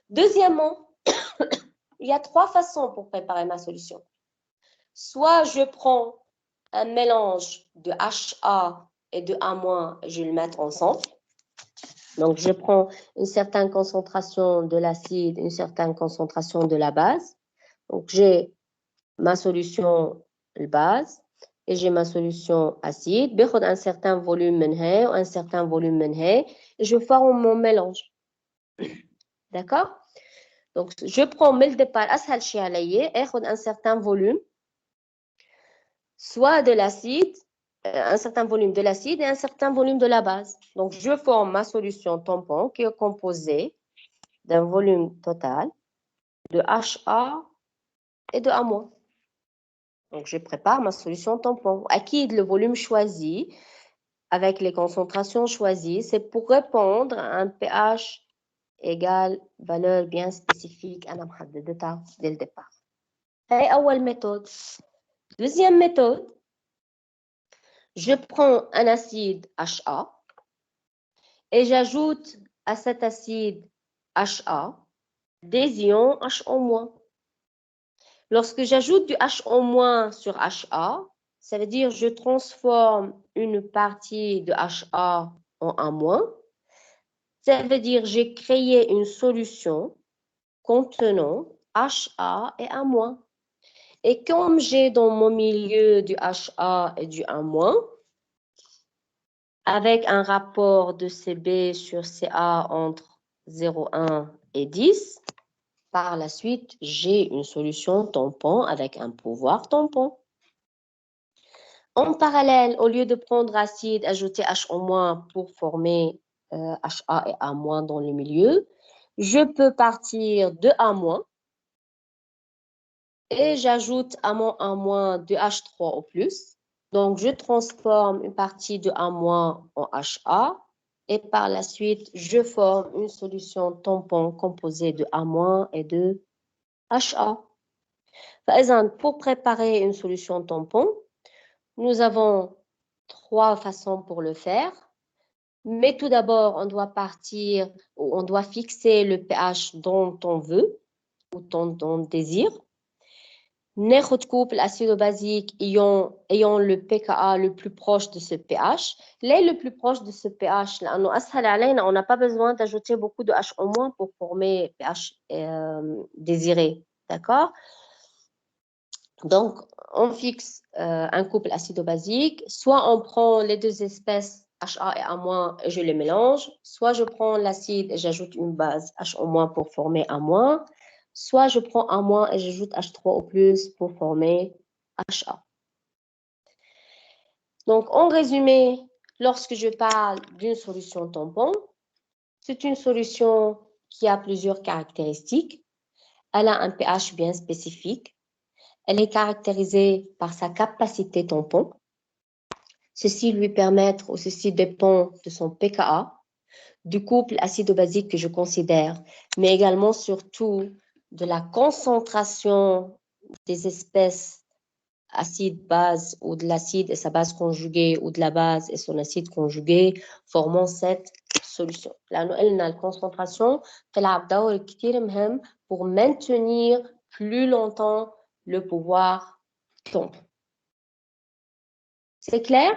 Deuxièmement, il y a 3 façons pour préparer ma solution. Soit je prends un mélange de HA et de A- et je vais le mettre ensemble. Donc, je prends une certaine concentration de l'acide, une certaine concentration de la base. Donc, j'ai ma solution base et j'ai ma solution acide. Je prends un certain volume منها ou un certain volume منها et je forme mon mélange. D'accord? Donc, je prends le départ أسهل شيء علي اخذ un certain volume, soit de l'acide, un certain volume de l'acide et un certain volume de la base. Donc, je forme ma solution tampon qui est composée d'un volume total de HA et de A-. Donc, je prépare ma solution tampon. Acquis le volume choisi avec les concentrations choisies, c'est pour répondre à un pH égal valeur bien spécifique أنا محددتها dès le départ. C'est la première méthode. Deuxième méthode, je prends un acide HA et j'ajoute à cet acide HA des ions HO-. Lorsque j'ajoute du HO- sur HA, ça veut dire que je transforme une partie de HA en A-. Ça veut dire que j'ai créé une solution contenant HA et A-. Et comme j'ai dans mon milieu du HA et du A-, avec un rapport de CB sur CA entre 0,1 et 10, par la suite, j'ai une solution tampon avec un pouvoir tampon. En parallèle, au lieu de prendre acide, ajouter HO- pour former HA et A- dans le milieu, je peux partir de A- et j'ajoute à mon A- de H3 au plus. Donc, je transforme une partie de A- en HA et par la suite, je forme une solution tampon composée de A- et de HA. Par exemple, pour préparer une solution tampon, nous avons 3 façons pour le faire. Mais tout d'abord, on doit fixer le pH dont on veut ou dont on désire. ناخد couple acido-basique ayant le pKa le plus proche de ce pH. Le plus proche de ce pH, لأنه أسهل علينا, on n'a pas besoin d'ajouter beaucoup de HO- pour former pH désiré. D'accord? Donc, on fixe un couple acido-basique. Soit on prend les 2 espèces HA et A- et je les mélange. Soit je prends l'acide et j'ajoute une base HO- pour former A-. Soit je prends A- et j'ajoute H3 au plus pour former HA. Donc, en résumé, lorsque je parle d'une solution tampon, c'est une solution qui a plusieurs caractéristiques. Elle a un pH bien spécifique. Elle est caractérisée par sa capacité tampon. Ceci lui permet, ou ceci dépend de son pKa, du couple acido-basique que je considère, mais également surtout de la concentration des espèces acide-base ou de l'acide et sa base conjuguée ou de la base et son acide conjugué formant cette solution. لأنه قلنا الconcentration تلعب دور كتير مهم pour maintenir plus longtemps le pouvoir tampon. C'est clair?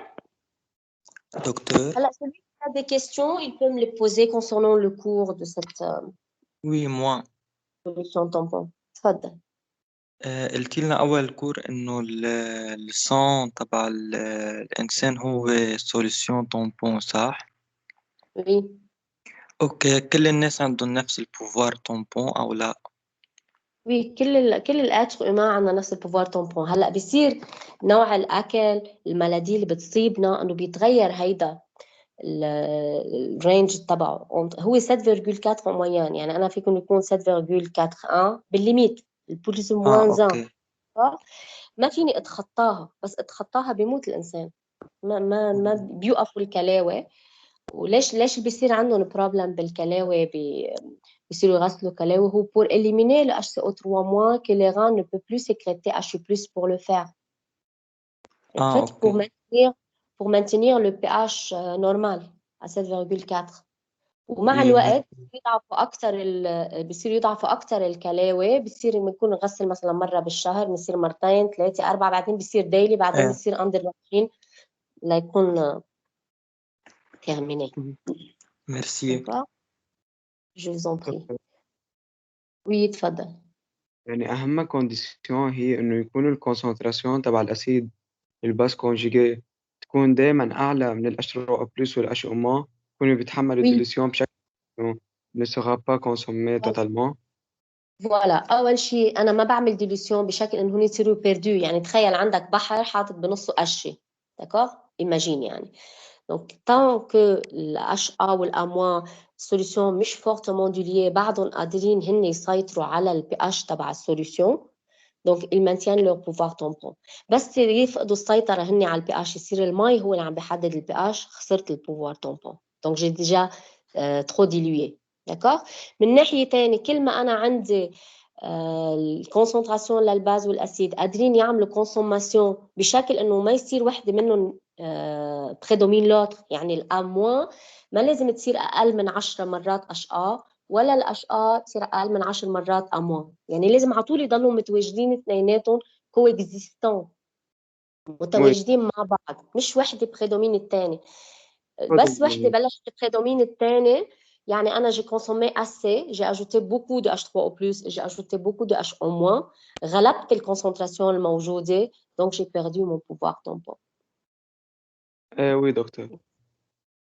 Docteur, Alors, celui qui a des questions, il peut me les poser concernant le cours de cette oui, moi. solution tampon. تفضل. قلت لنا أول كور إنه الصون تبع الإنسان هو سوليسيون طامبون صح؟ Oui. أوكي، كل الناس عندهم نفس البوفوار طامبون أو لا؟ Oui, كل الاتر humain عندنا نفس البوفوار تامبون. هلا بيصير نوع الاكل، الملادي اللي بتصيبنا انه بيتغير هيدا الرينج تبعه. هو 7.4 موين، يعني انا فيكم يكون 7.41 بالليميت البوليس موان أوكي. ما فيني اتخطاها، بس اتخطاها بيموت الانسان. ما بيوقفوا الكلاوي. وليش بيصير عندهم بروبلم بالكلاوي بيصيروا يغسلوا كلاوي؟ هو pour éliminer le HCO3- que les reins ne peuvent plus sécréter H+ pour le faire. En fait, أوكي. pour maintenir le pH normal à 7.4. ومع وي الوقت بصير يضعفوا أكتر الكلاوي، بصير بنكون نغسل مثلا مرة بالشهر، بصير مرتين 3 4، بعدين بصير ديلي، بعدين ايه بصير أندر روتين ليكون terminé. ميرسي. D'accord? Je vous en prie. Oui, تفضل. يعني أهم كونديسيون هي إنه يكون الكونسنتراسيون تبع الأسيد الباس كونجيجي تكون دايما أعلى من الH3O+ والH يكونوا بيتحملوا Oui, الديليسيون بشكل إنه ne sera pas consommé totalement. فوالا. أول شيء أنا ما بعمل ديليسيون بشكل إنه هن يصيروا بيردو، يعني تخيل عندك بحر حاطط بنصه قشة، d'accord? Imagine يعني. Donc, tant que le HA ou l'A- solution مش fortement diluée بعضهم قادرين هن يسيطروا على ال pH تبع السوليوشن، donc ils maintiennent leur pouvoir tampon. بس يفقدوا السيطرة هن على ال pH، يصير المي هو اللي عم بيحدد ال pH، خسرت ال pouvoir tampon. Donc j'ai déjà trop dilué. D'accord? من ناحية تانية كل ما أنا عندي الكونسنتراسيون للباز والأسيد قادرين يعملوا كونسوماسيون بشكل إنه ما يصير وحدة منهم بريدومين لوتر، يعني الأ موان ما لازم تصير أقل من 10 مرات HA، ولا الأش تصير أقل من 10 مرات أ موان، يعني لازم على طول يضلوا متواجدين اثنيناتهم كوإكزيستون، متواجدين مع بعض، مش وحدة بريدومين الثاني. بس وحدة بلشت بريدومين الثاني، يعني أنا j'ai consommé assez, j'ai ajouté beaucoup de H3O+, j'ai ajouté beaucoup de HO-, غلبت الكونسنتراسيون الموجودة، donc j'ai perdu mon pouvoir tampon. وي دكتور.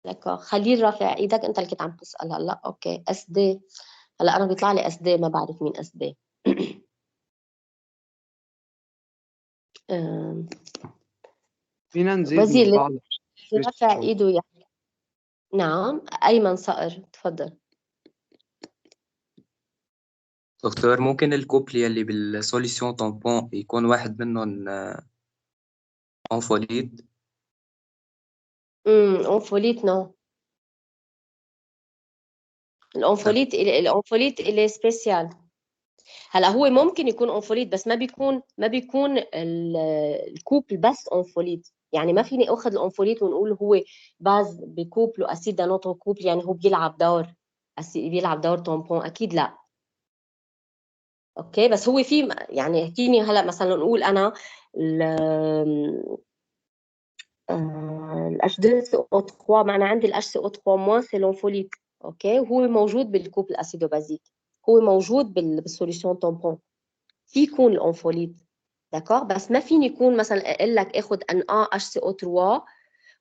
دكور. خليل رافع ايدك، انت اللي كنت عم تسأل هلا. اوكي اس دي، هلا انا بيطلع لي اس دي، ما بعرف مين اس دي. فينا نزيد وزير من بعض رافع ايده يعني. نعم ايمن صقر، تفضل. دكتور، ممكن الكوبل يلي بالسوليسيون تامبون يكون واحد منهم انفوليد؟ انفوليت نو. الانفوليت اللي سبيسيال. هلا هو ممكن يكون انفوليت، بس ما بيكون الكوبل بس انفوليت، يعني ما فيني اخذ الانفوليت ونقول هو باز بكوبل واسيد دا نوتر كوبل، يعني هو بيلعب دور تامبون، اكيد لا. اوكي، بس هو في يعني احكيني هلا مثلا نقول انا H2CO3، معنى عندي الH2O3- سي لونفوليت، اوكي، وهو موجود بالكوبل اسيدو بازيك، هو موجود بالسوليوشن تامبون، في يكون الانفوليت، داكور. بس ما فيني يكون مثلا اقول لك اخذ ان HCO3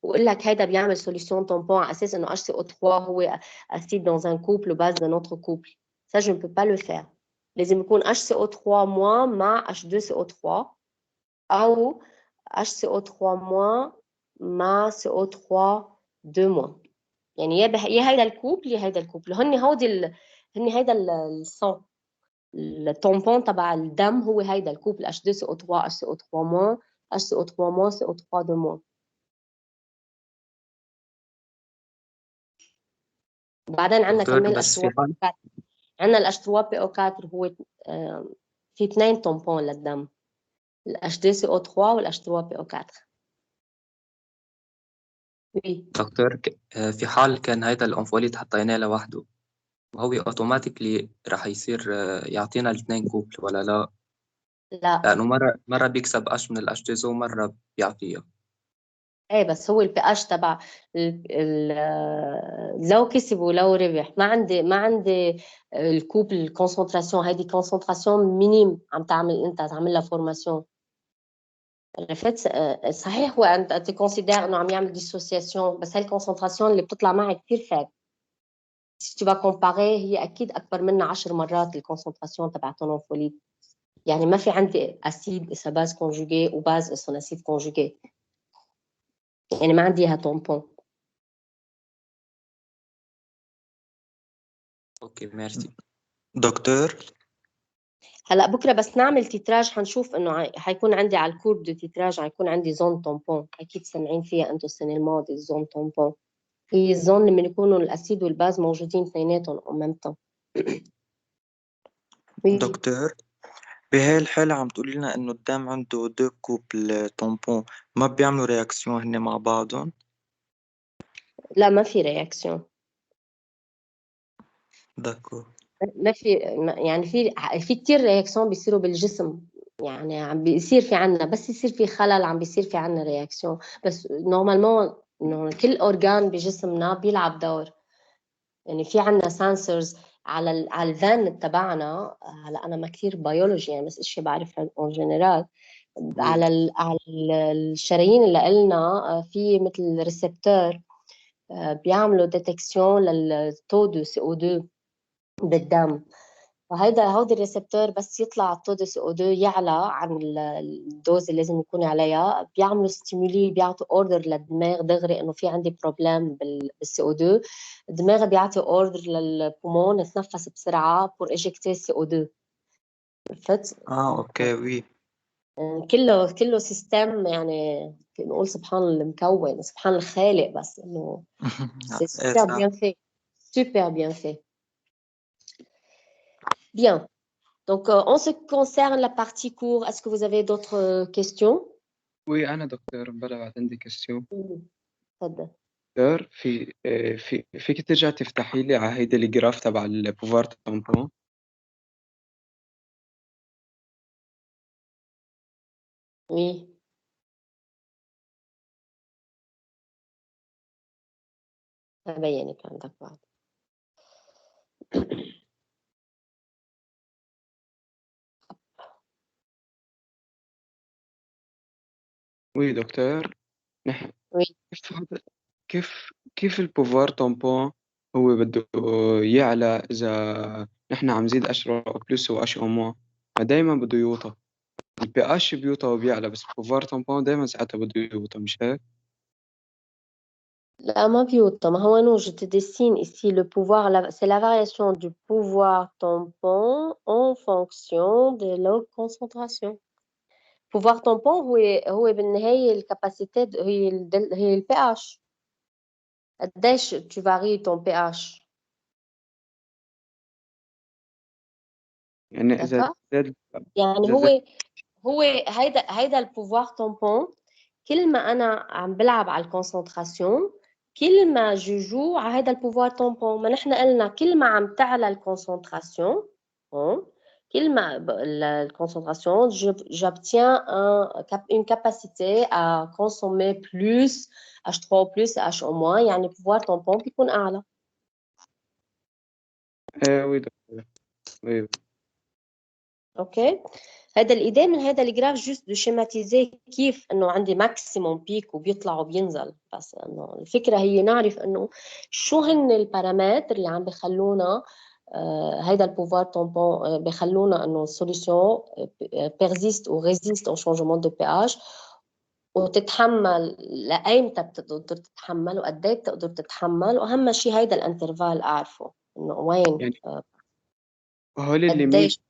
واقول لك هيدا بيعمل سوليوشن تامبون على اساس انه HCO3 هو اسيد dans un couple base d'un autre couple. Ça je ne peux pas le faire. لازم يكون HCO3- مع H2CO3 او HCO3- مع CO3-2-. يعني يا هيدا الكوبل يا هيدا الكوبل، هن هيدا الصون، التامبون تبع الدم هو هيدا الكوبل H2CO3 HCO3- HCO3- CO3-2-. بعدين عندنا كمان بس في حال عندنا الH3PO4 هو في 2 تامبون للدم، الH2CO3 والH3PO4. دكتور، في حال كان هيدا الانفوليد حطيناه لوحده، وهو اوتوماتيكلي راح يصير يعطينا الاثنين كوبل ولا لا؟ لا، لانه مره بيكسب اش من الاشتز ومره بيعطيها. ايه بس هو البي اتش تبع لو كسب ولو ربح، ما عندي الكوب الكونسنتراسيون، هيدي كونسنتراسيون مينيم عم تعمل لها فورماسيون. عرفت؟ صحيح هو انت تكونسيدير انه عم يعمل ديسوسياسيون، بس هاي الكونسنتراسيون اللي بتطلع معي كثير فات، si tu vas comparer هي اكيد اكبر منها 10 مرات الكونسنتراسيون تبع تونوفوليد. يعني ما في عندي اسيد اسا باز كونجوجي وباز اسا اسيد كونجوجي، يعني ما عندي اياها تامبون. اوكي ميرسي دكتور، هلا بكره بس نعمل تيتراج حنشوف انه حيكون عندي على الكورب دو تيتراج حيكون عندي زون تامبون، اكيد سامعين فيها انتم السنه الماضيه الزون تامبون، هي الزون لما يكونوا الاسيد والباز موجودين اثنيناتهم او ميم طون. دكتور بهاي الحالة عم تقولي لنا إنه الدم عنده دو كوبل تامبون، ما بيعملوا رياكسيون هن مع بعضهم؟ لا ما في رياكسيون. داكور. ما في يعني في كتير رياكسيون بيصيروا بالجسم، يعني عم بيصير في عنا، بس يصير في خلل عم بيصير في عنا رياكسيون، بس نورمالمون إنه كل أورجان بجسمنا بيلعب دور. يعني في عنا سنسورز على الفان تبعنا. هلا أنا ما كثير بيولوجي يعني، بس إشي بعرف اون جنرال. على الشرايين اللي قلنا في مثل ريسبتور بيعملوا ديتكسيون للتو دو CO2 بالدم. هودي الريسبتور بس يطلع التو دو CO2 يعلى عن الدوز اللي لازم يكون عليها، بيعملوا ستيمولي، بيعطوا اوردر للدماغ دغري انه في عندي بروبلم بالCO2. الدماغ بيعطي اوردر للبومون يتنفس بسرعه بور ايجكتي CO2. عرفت؟ اوكي وي. كله سيستم، يعني نقول سبحان المكون، سبحان الخالق، بس انه c'est super bien fait, super bien fait. Bien. Donc, en ce qui concerne la partie cours, est-ce que vous avez d'autres questions? Oui, أنا دكتور بلا بعد عندي كستيون. تفضل. دكتور فيك ترجع تفتحي لي على هيدا الجراف تبع البوفار تامبون؟ Oui. أبينك عندك بعد. وي دكتور. Oui. كيف البوفار تامبون هو بده يعلى إذا نحن عم نزيد اشرو بلس و او ما دايما بده يوطى. البي اتش بيوطى وبيعلى، بس البوفار تامبون دايما ساعتها بده يوطى، مش هيك؟ لا ما بيوطى، ما هو non, je te dessine ici le pouvoir, c'est la variation du pouvoir tampon en fonction de la concentration. pouvoir tampon هو بالنهاية الكاباسيتي، هي ال pH. قديش tu varies ton pH. يعني إذا زاد يعني هو هيدا البوفوار تامبون. كل ما أنا عم بلعب على الكونسنتراسيون، كل ما جو على هيدا البوفوار تامبون. ما نحن قلنا كل ما عم تعلى الكونسنتراسيون، كل ما الكونسنتراسيون j'obtiens une capacité à consommer plus H3 plus HO-. يعني البوفوار تامبون بيكون أعلى. وي دكتور. وي. اوكي. هذا الإيديه من هذا الجراف جوست دو شيماتيزي كيف انه عندي ماكسيموم بيك وبيطلع وبينزل، بس انه الفكره هي نعرف انه شو هن البارامتر اللي عم بخلونا هيدا البوفوار تامبون بخلونا انه السوليوشن بيرزيست او ريزيست او شانجمون دو بي اتش، وتتحمل لايمتى بتقدر تتحمل وقد ايه بتقدر تتحمل، واهم شيء هيدا الانترفال اعرفه انه وين يعني هول الليميت. قديش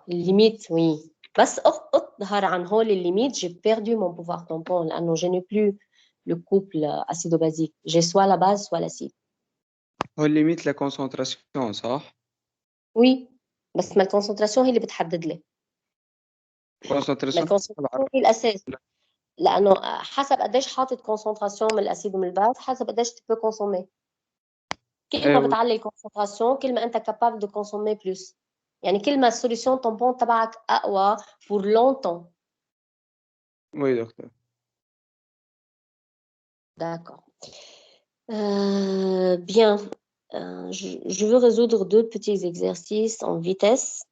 الليميت. وي بس اظهر عن هول الليميت j'ai perdu mon pouvoir tampon لأنه je n'ai plus le couple acido-basique, j'ai soit la base soit l'acide. هول الليميت لكونسنتراسيون صح؟ وي بس ما الكونسنتراسيون هي اللي بتحدد لي. كونسنتراسيون الكونسنتراسيون هي الأساس، لأنه حسب قديش حاطط كونسنتراسيون من الأسيد ومن الباز حسب قديش تبي كونسومي. كل ما بتعلي الكونسنتراسيون كل ما أنت capable de consommer plus. يعني كل ما السوليوشن تامبون تبعك أقوى pour longtemps. Oui, docteur. D'accord. Bien. Je veux résoudre deux petits exercices en vitesse.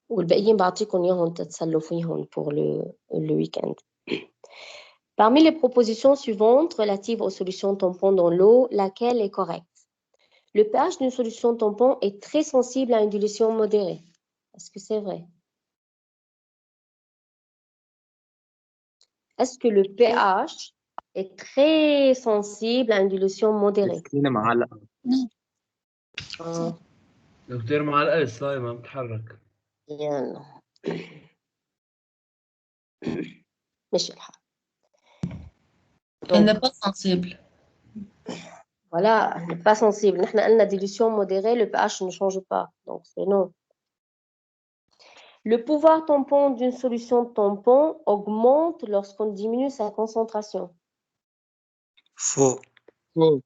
والباقيين بعطيكم إياهم تتسلوا فيهم pour le week-end. Parmi les propositions suivantes relatives aux solutions tampons dans l'eau, laquelle est correcte? Le pH d'une solution tampon est très sensible à une dilution modérée. Est-ce que c'est vrai? Est-ce que le pH est très sensible à une dilution modérée? معلقة. دكتور معلقة الصايمة ما بتتحرك. يلا. مش الحال. Elle n'est pas sensible. Voilà, elle n'est pas sensible. Nous avons une dilution modérée, le pH ne change pas. Donc, c'est non. Le pouvoir tampon d'une solution tampon augmente lorsqu'on diminue sa concentration. Faux. Faux.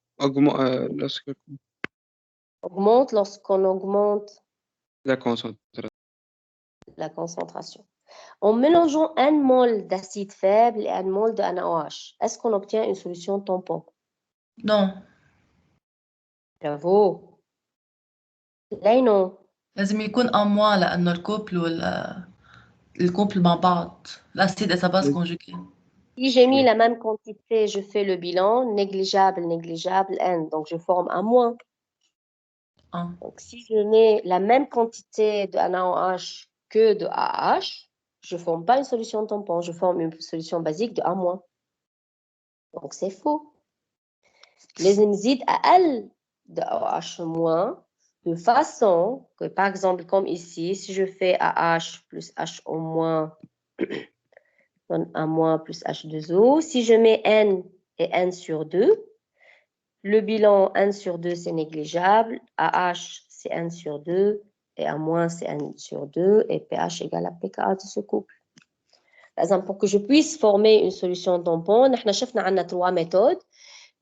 augmente lorsqu'on augmente La concentration. la concentration. En mélangeant un mol d'acide faible et un mol de NaOH, est-ce qu'on obtient une solution tampon? Non. Bravo. ليه non? لازم يكون أموا لأنه الكوبل مع بعض الأسيد إذا بس conjugué. Si j'ai mis la même quantité, je fais le bilan, négligeable, négligeable, N. Donc, je forme un moins. Ah. Donc, si je mets la même quantité de NaOH que de AH, je ne forme pas une solution tampon, je forme une solution basique de A-. Donc, c'est faux. Les enzymes أقل de OH- de façon que, par exemple, comme ici, si je fais AH plus HO- donne A- plus H2O, si je mets N et N sur 2, le bilan N sur 2, c'est négligeable, AH, c'est N sur 2, et A-, c'est N sur 2, et pH égale à pKa de ce couple. Par exemple, pour que je puisse former une solution tampon, nous avons 3 méthodes.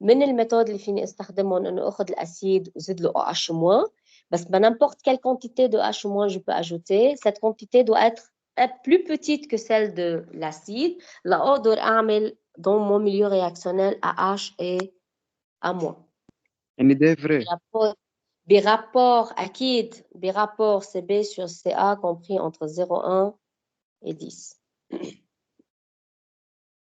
من الميثود اللي فيني استخدمهم انه اخذ الاسيد وزيد له OH-, بس n'importe quelle quantité de H- je peux ajouter, cette quantité doit être plus petite que celle de l'acide, لأقدر اعمل dans mon milieu réactionnel AH et A-. يعني ده فري. برابور اكيد برابور CB sur CA compris entre 0,1 et 10.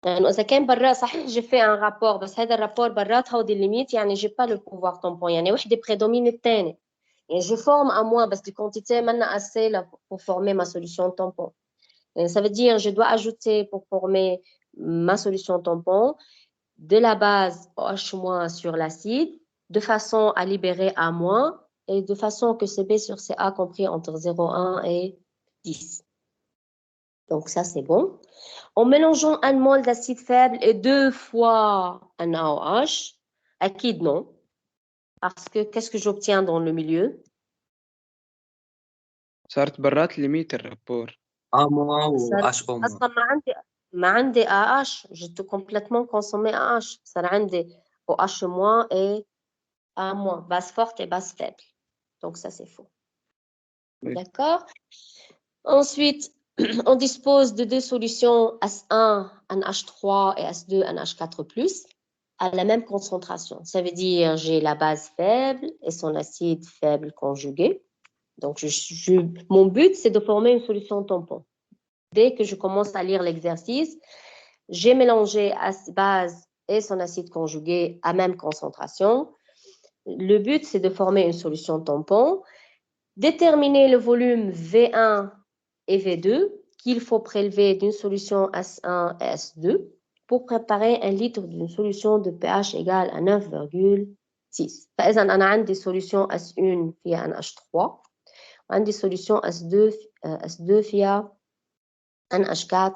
يعني إذا كان برات صحيح جي في ان رابور بس هذا الرابور برات هودي الليميت يعني جي با لو بوفوار طومبون يعني وحده بريدومين الثاني يعني je forme à moi parce que quantité maintenant assez là pour former ma solution tampon. Et ça veut dire je dois ajouter pour former ma solution tampon de la base OH- sur l'acide de façon à libérer A- et de façon que CB sur CA compris entre 0,1 et 10. Donc ça c'est bon. En mélangeant un mol d'acide faible et 2 fois un NaOH, acide non. Parce que qu'est-ce que j'obtiens dans le milieu? صارت برات ليميت الرابور. A- و HO-. أصلا ما عندي AH, j'ai complètement consommé AH. Ça عندي OH- et A-, base forte et base faible. Donc ça c'est faux. Oui. D'accord? Ensuite, on dispose de 2 solutions S1, NH3 et S2, NH4+, à la même concentration. Ça veut dire j'ai la base faible et son acide faible conjugué. Donc, mon but, c'est de former une solution tampon. Dès que je commence à lire l'exercice, j'ai mélangé base et son acide conjugué à même concentration. Le but, c'est de former une solution tampon. Déterminer le volume V1 et V2 qu'il faut prélever d'une solution S1 et S2 pour préparer 1 litre d'une solution de pH égale à 9,6. فإذا أنا عندي solution S1 فيها NH3 وعندي solution S2 فيها NH4+.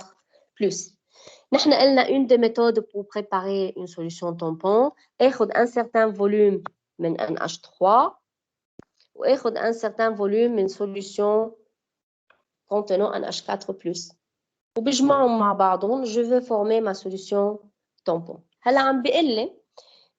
نحن قلنا une des méthodes pour préparer une solution tampon اخذ un certain volume من NH3 واخذ un certain volume من solution contenant NH4+. وبجمعهم مع بعضهم je veux former ma solution tampon. هلا عم بيقول لي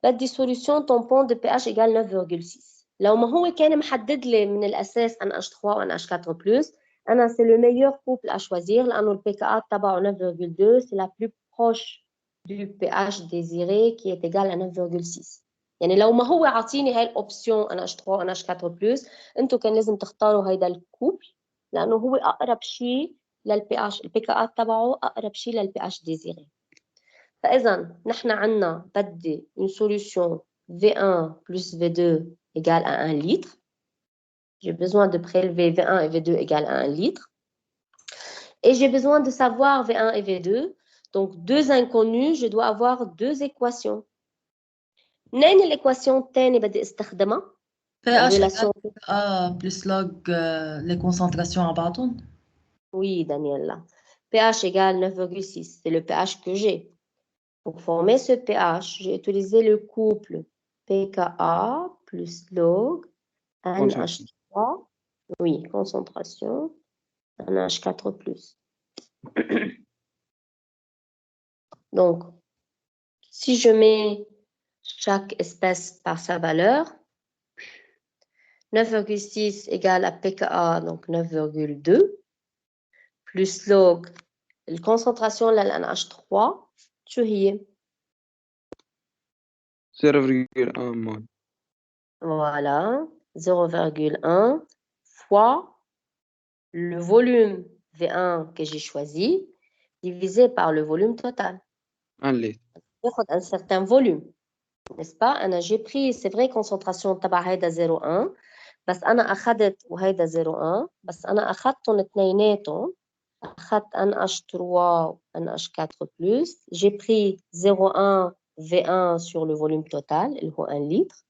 بدي solution tampon de pH égale 9,6. لو ما هو كان محدد لي من الاساس NH3 و NH4+, انا c'est le meilleur couple à choisir لانه ال pKa تبعه 9,2 c'est la plus proche du pH désiré qui est égal à 9,6. يعني لو ما هو عاطيني هاي الاوبسيون NH3 و NH4+, انتم كان لازم تختاروا هيدا الكوبل لانه هو اقرب شيء للبي اتش، البي كا تبعه اقرب شيء للبي اتش ديزيري. فاذا نحن عندنا بدي une solution V1 plus V2 égale à 1 litre. J'ai besoin de prélever V1 et V2 égale à 1 litre. Et j'ai besoin de savoir V1 et V2. Donc, 2 inconnus, je dois avoir 2 équations. نين الإيكواسيون الثانية بدي استخدمها؟ pH égale A plus log les concentrations à بعضهم. Oui, Daniela. pH égale 9,6. C'est le pH que j'ai. Pour former ce pH, j'ai utilisé le couple pKa plus log NH3. Oui, concentration NH4+. Donc, si je mets chaque espèce par sa valeur, 9,6 égale à pKa, donc 9,2, plus log الكونسنتراسيون للNH3 شو هي؟ 0,1 مول. Voilà, 0,1 fois le volume V1 que j'ai choisi, divisé par le volume total. 1 litre. ياخد un certain volume, n'est-ce pas? أنا j'ai pris, c'est vrai, concentration تبع هيدا 0,1 بس أنا أخذت وهيدا 0,1 بس أنا أخذتهم اثنيناتهم أخذت NH3 و NH4+, j'ai pris 0,1 V1 sur le volume total اللي هو 1 litre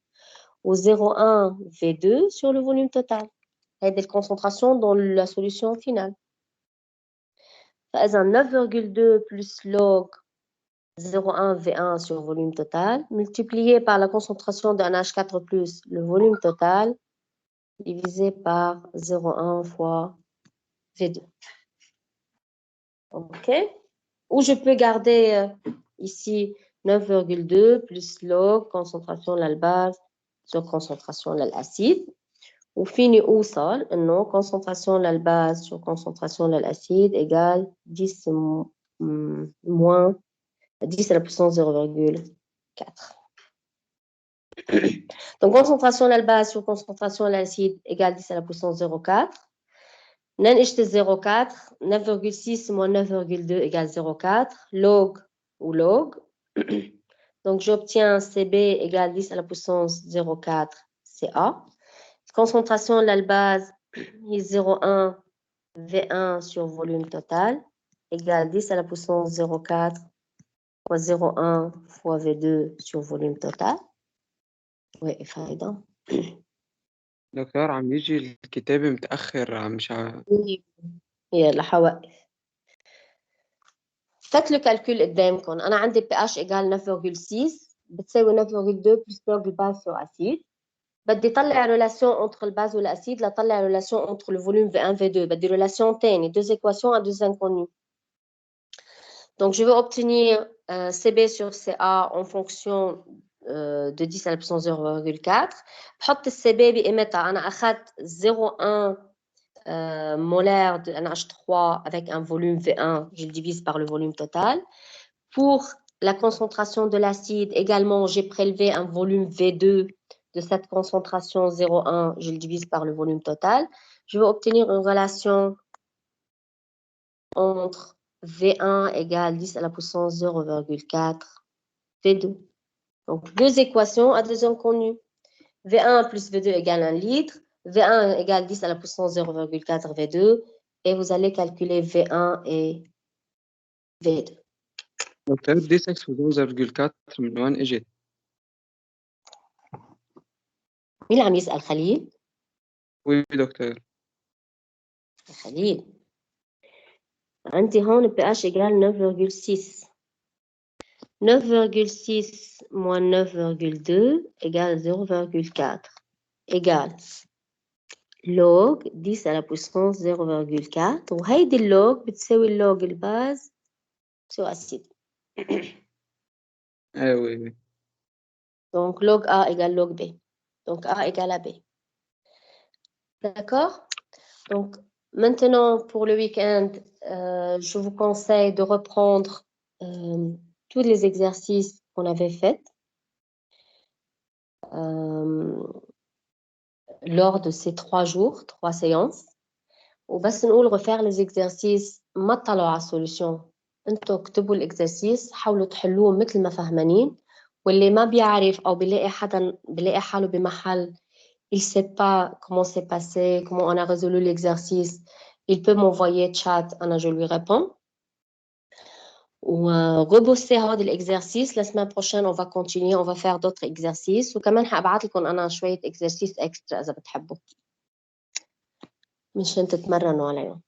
ou 0,1 V2 sur le volume total. Il y a des concentrations dans la solution finale. فإذا 9,2 plus log 0,1 V1 sur volume total multiplié par la concentration de NH4+, le volume total, divisé par 0,1 fois V2. OK? Ou je peux garder ici 9,2 plus log concentration de l'albase sur concentration de l'acide. وفيني أوصل إنه concentration de l'albase sur concentration de l'acide égale 10 moins 10 à la puissance 0,4. Donc concentration de l'albase sur concentration de l'acide égale 10 à la puissance 0,4. ننقشت 0,4 9,6 moins 9,2 égale 0,4 log ou log. Donc j'obtiens CB égale 10 à la puissance 0,4 CA. Concentration de l'albase est 0,1 V1 sur volume total égale 10 à la puissance 0,4 fois 0,1 fois V2 sur volume total. Oui, فايدة. دكتور عم يجي الكتابة متأخر مش يلا حوقف. فات لو كالكول قدامكم أنا عندي pH égale 9,6 بتساوي 9,2 plus log الباز sur acide. بدي طلع relation entre الباز والacide لطلع relation entre le volume V1 V2 بدي relation تاني deux équations à deux inconnus. Donc je vais obtenir CB sur CA en fonction de 10 à la puissance 0,4 بحط الCB بقيمتها أنا أخذت 0,1 molaire de NH3 avec un volume V1, je le divise par le volume total. Pour la concentration de l'acide, également, j'ai prélevé un volume V2 de cette concentration 0,1, je le divise par le volume total. Je vais obtenir une relation entre V1 égale 10 à la puissance 0,4 V2. Donc, deux équations à deux inconnues. V1 plus V2 égale 1 litre. V1 égale 10 à la puissance 0,4 V2 et vous allez calculer V1 et V2. دكتور 10 0,4 من وين اجت؟ مين اللي عم يسأل خليل؟ وي دكتور. خليل عندي هون pH égale 9,6 9,6 moins 9,2 égale 0,4 égale log 10 à la puissance 0,4 وهيدي اللوج بتساوي اللوج الباز sur acide. oui. Donc log A égale log B. Donc A égale à B. D'accord? Donc maintenant pour le week-end, je vous conseille de reprendre tous les exercices qu'on avait faits lors de ces 3 jours, 3 séances. وبس نقول refaire les exercices ما تطلعوا على السوليوشن انتوا اكتبوا الاكزرسيس حاولوا تحلوه مثل ما فهمانين واللي ما بيعرف او بيلاقي حاله بمحل il sait pas comment c'est passé comment on a résolu l'exercice il peut m'envoyer chat انا je lui réponds وربوسي هذا الاكزرسيس la semaine prochaine on va continuer on va faire d'autres exercices وكمان هبعت لكم انا شويه exercices extra اذا بتحبوا مشان تتمرنوا عليهم.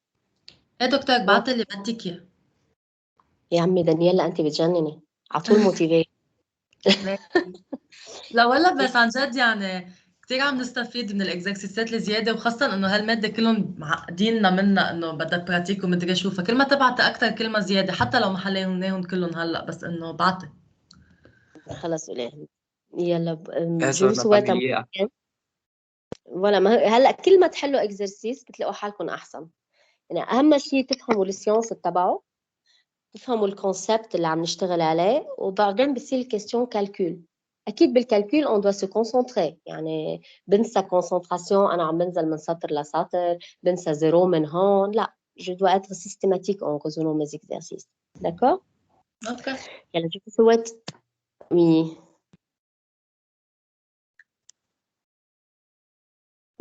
يا دكتور بعت اللي بدك اياه. يا عمي دانييلا انت بتجنني على طول موتيفيت. لا والله بس عن جد يعني كثير عم نستفيد من الاكزرسيسات الزياده وخاصه انه هالماده كلهم معقديننا منها انه بدها براتيك ومدري شو فكل ما تبعت اكثر كل ما زياده حتى لو ما حليناهم كلهم هلا بس انه بعتي. خلص قولي يلا صرنا جو سويت فاميليار. فوالا هلا كل ما تحلوا اكزرسيس بتلاقوا حالكم احسن. يعني اهم شيء تفهموا السيونس تبعه، تفهموا الكونسبت اللي عم نشتغل عليه، وبعدين بصير الكيستيون كالكول. اكيد بالكالكول اون دو سو كونسونتري، يعني بنسى كونسنتراسيون، انا عم بنزل من سطر لسطر، بنسى زيرو من هون، لا je dois être systématique en résolvant mes exercices. D'accord? OK. يلا je vous souhaite. Oui.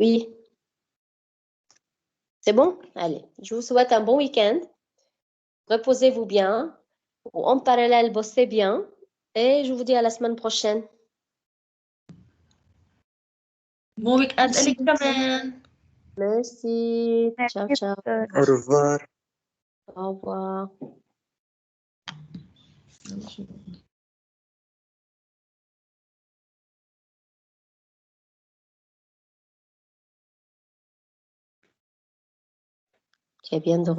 Oui. C'est bon? Allez, je vous souhaite un bon week-end. Reposez-vous bien. Ou en parallèle, bossez bien. Et je vous dis à la semaine prochaine. Bon week-end إلك كمان. Merci. Ciao, ciao. Au revoir. Au revoir. Tu es bien de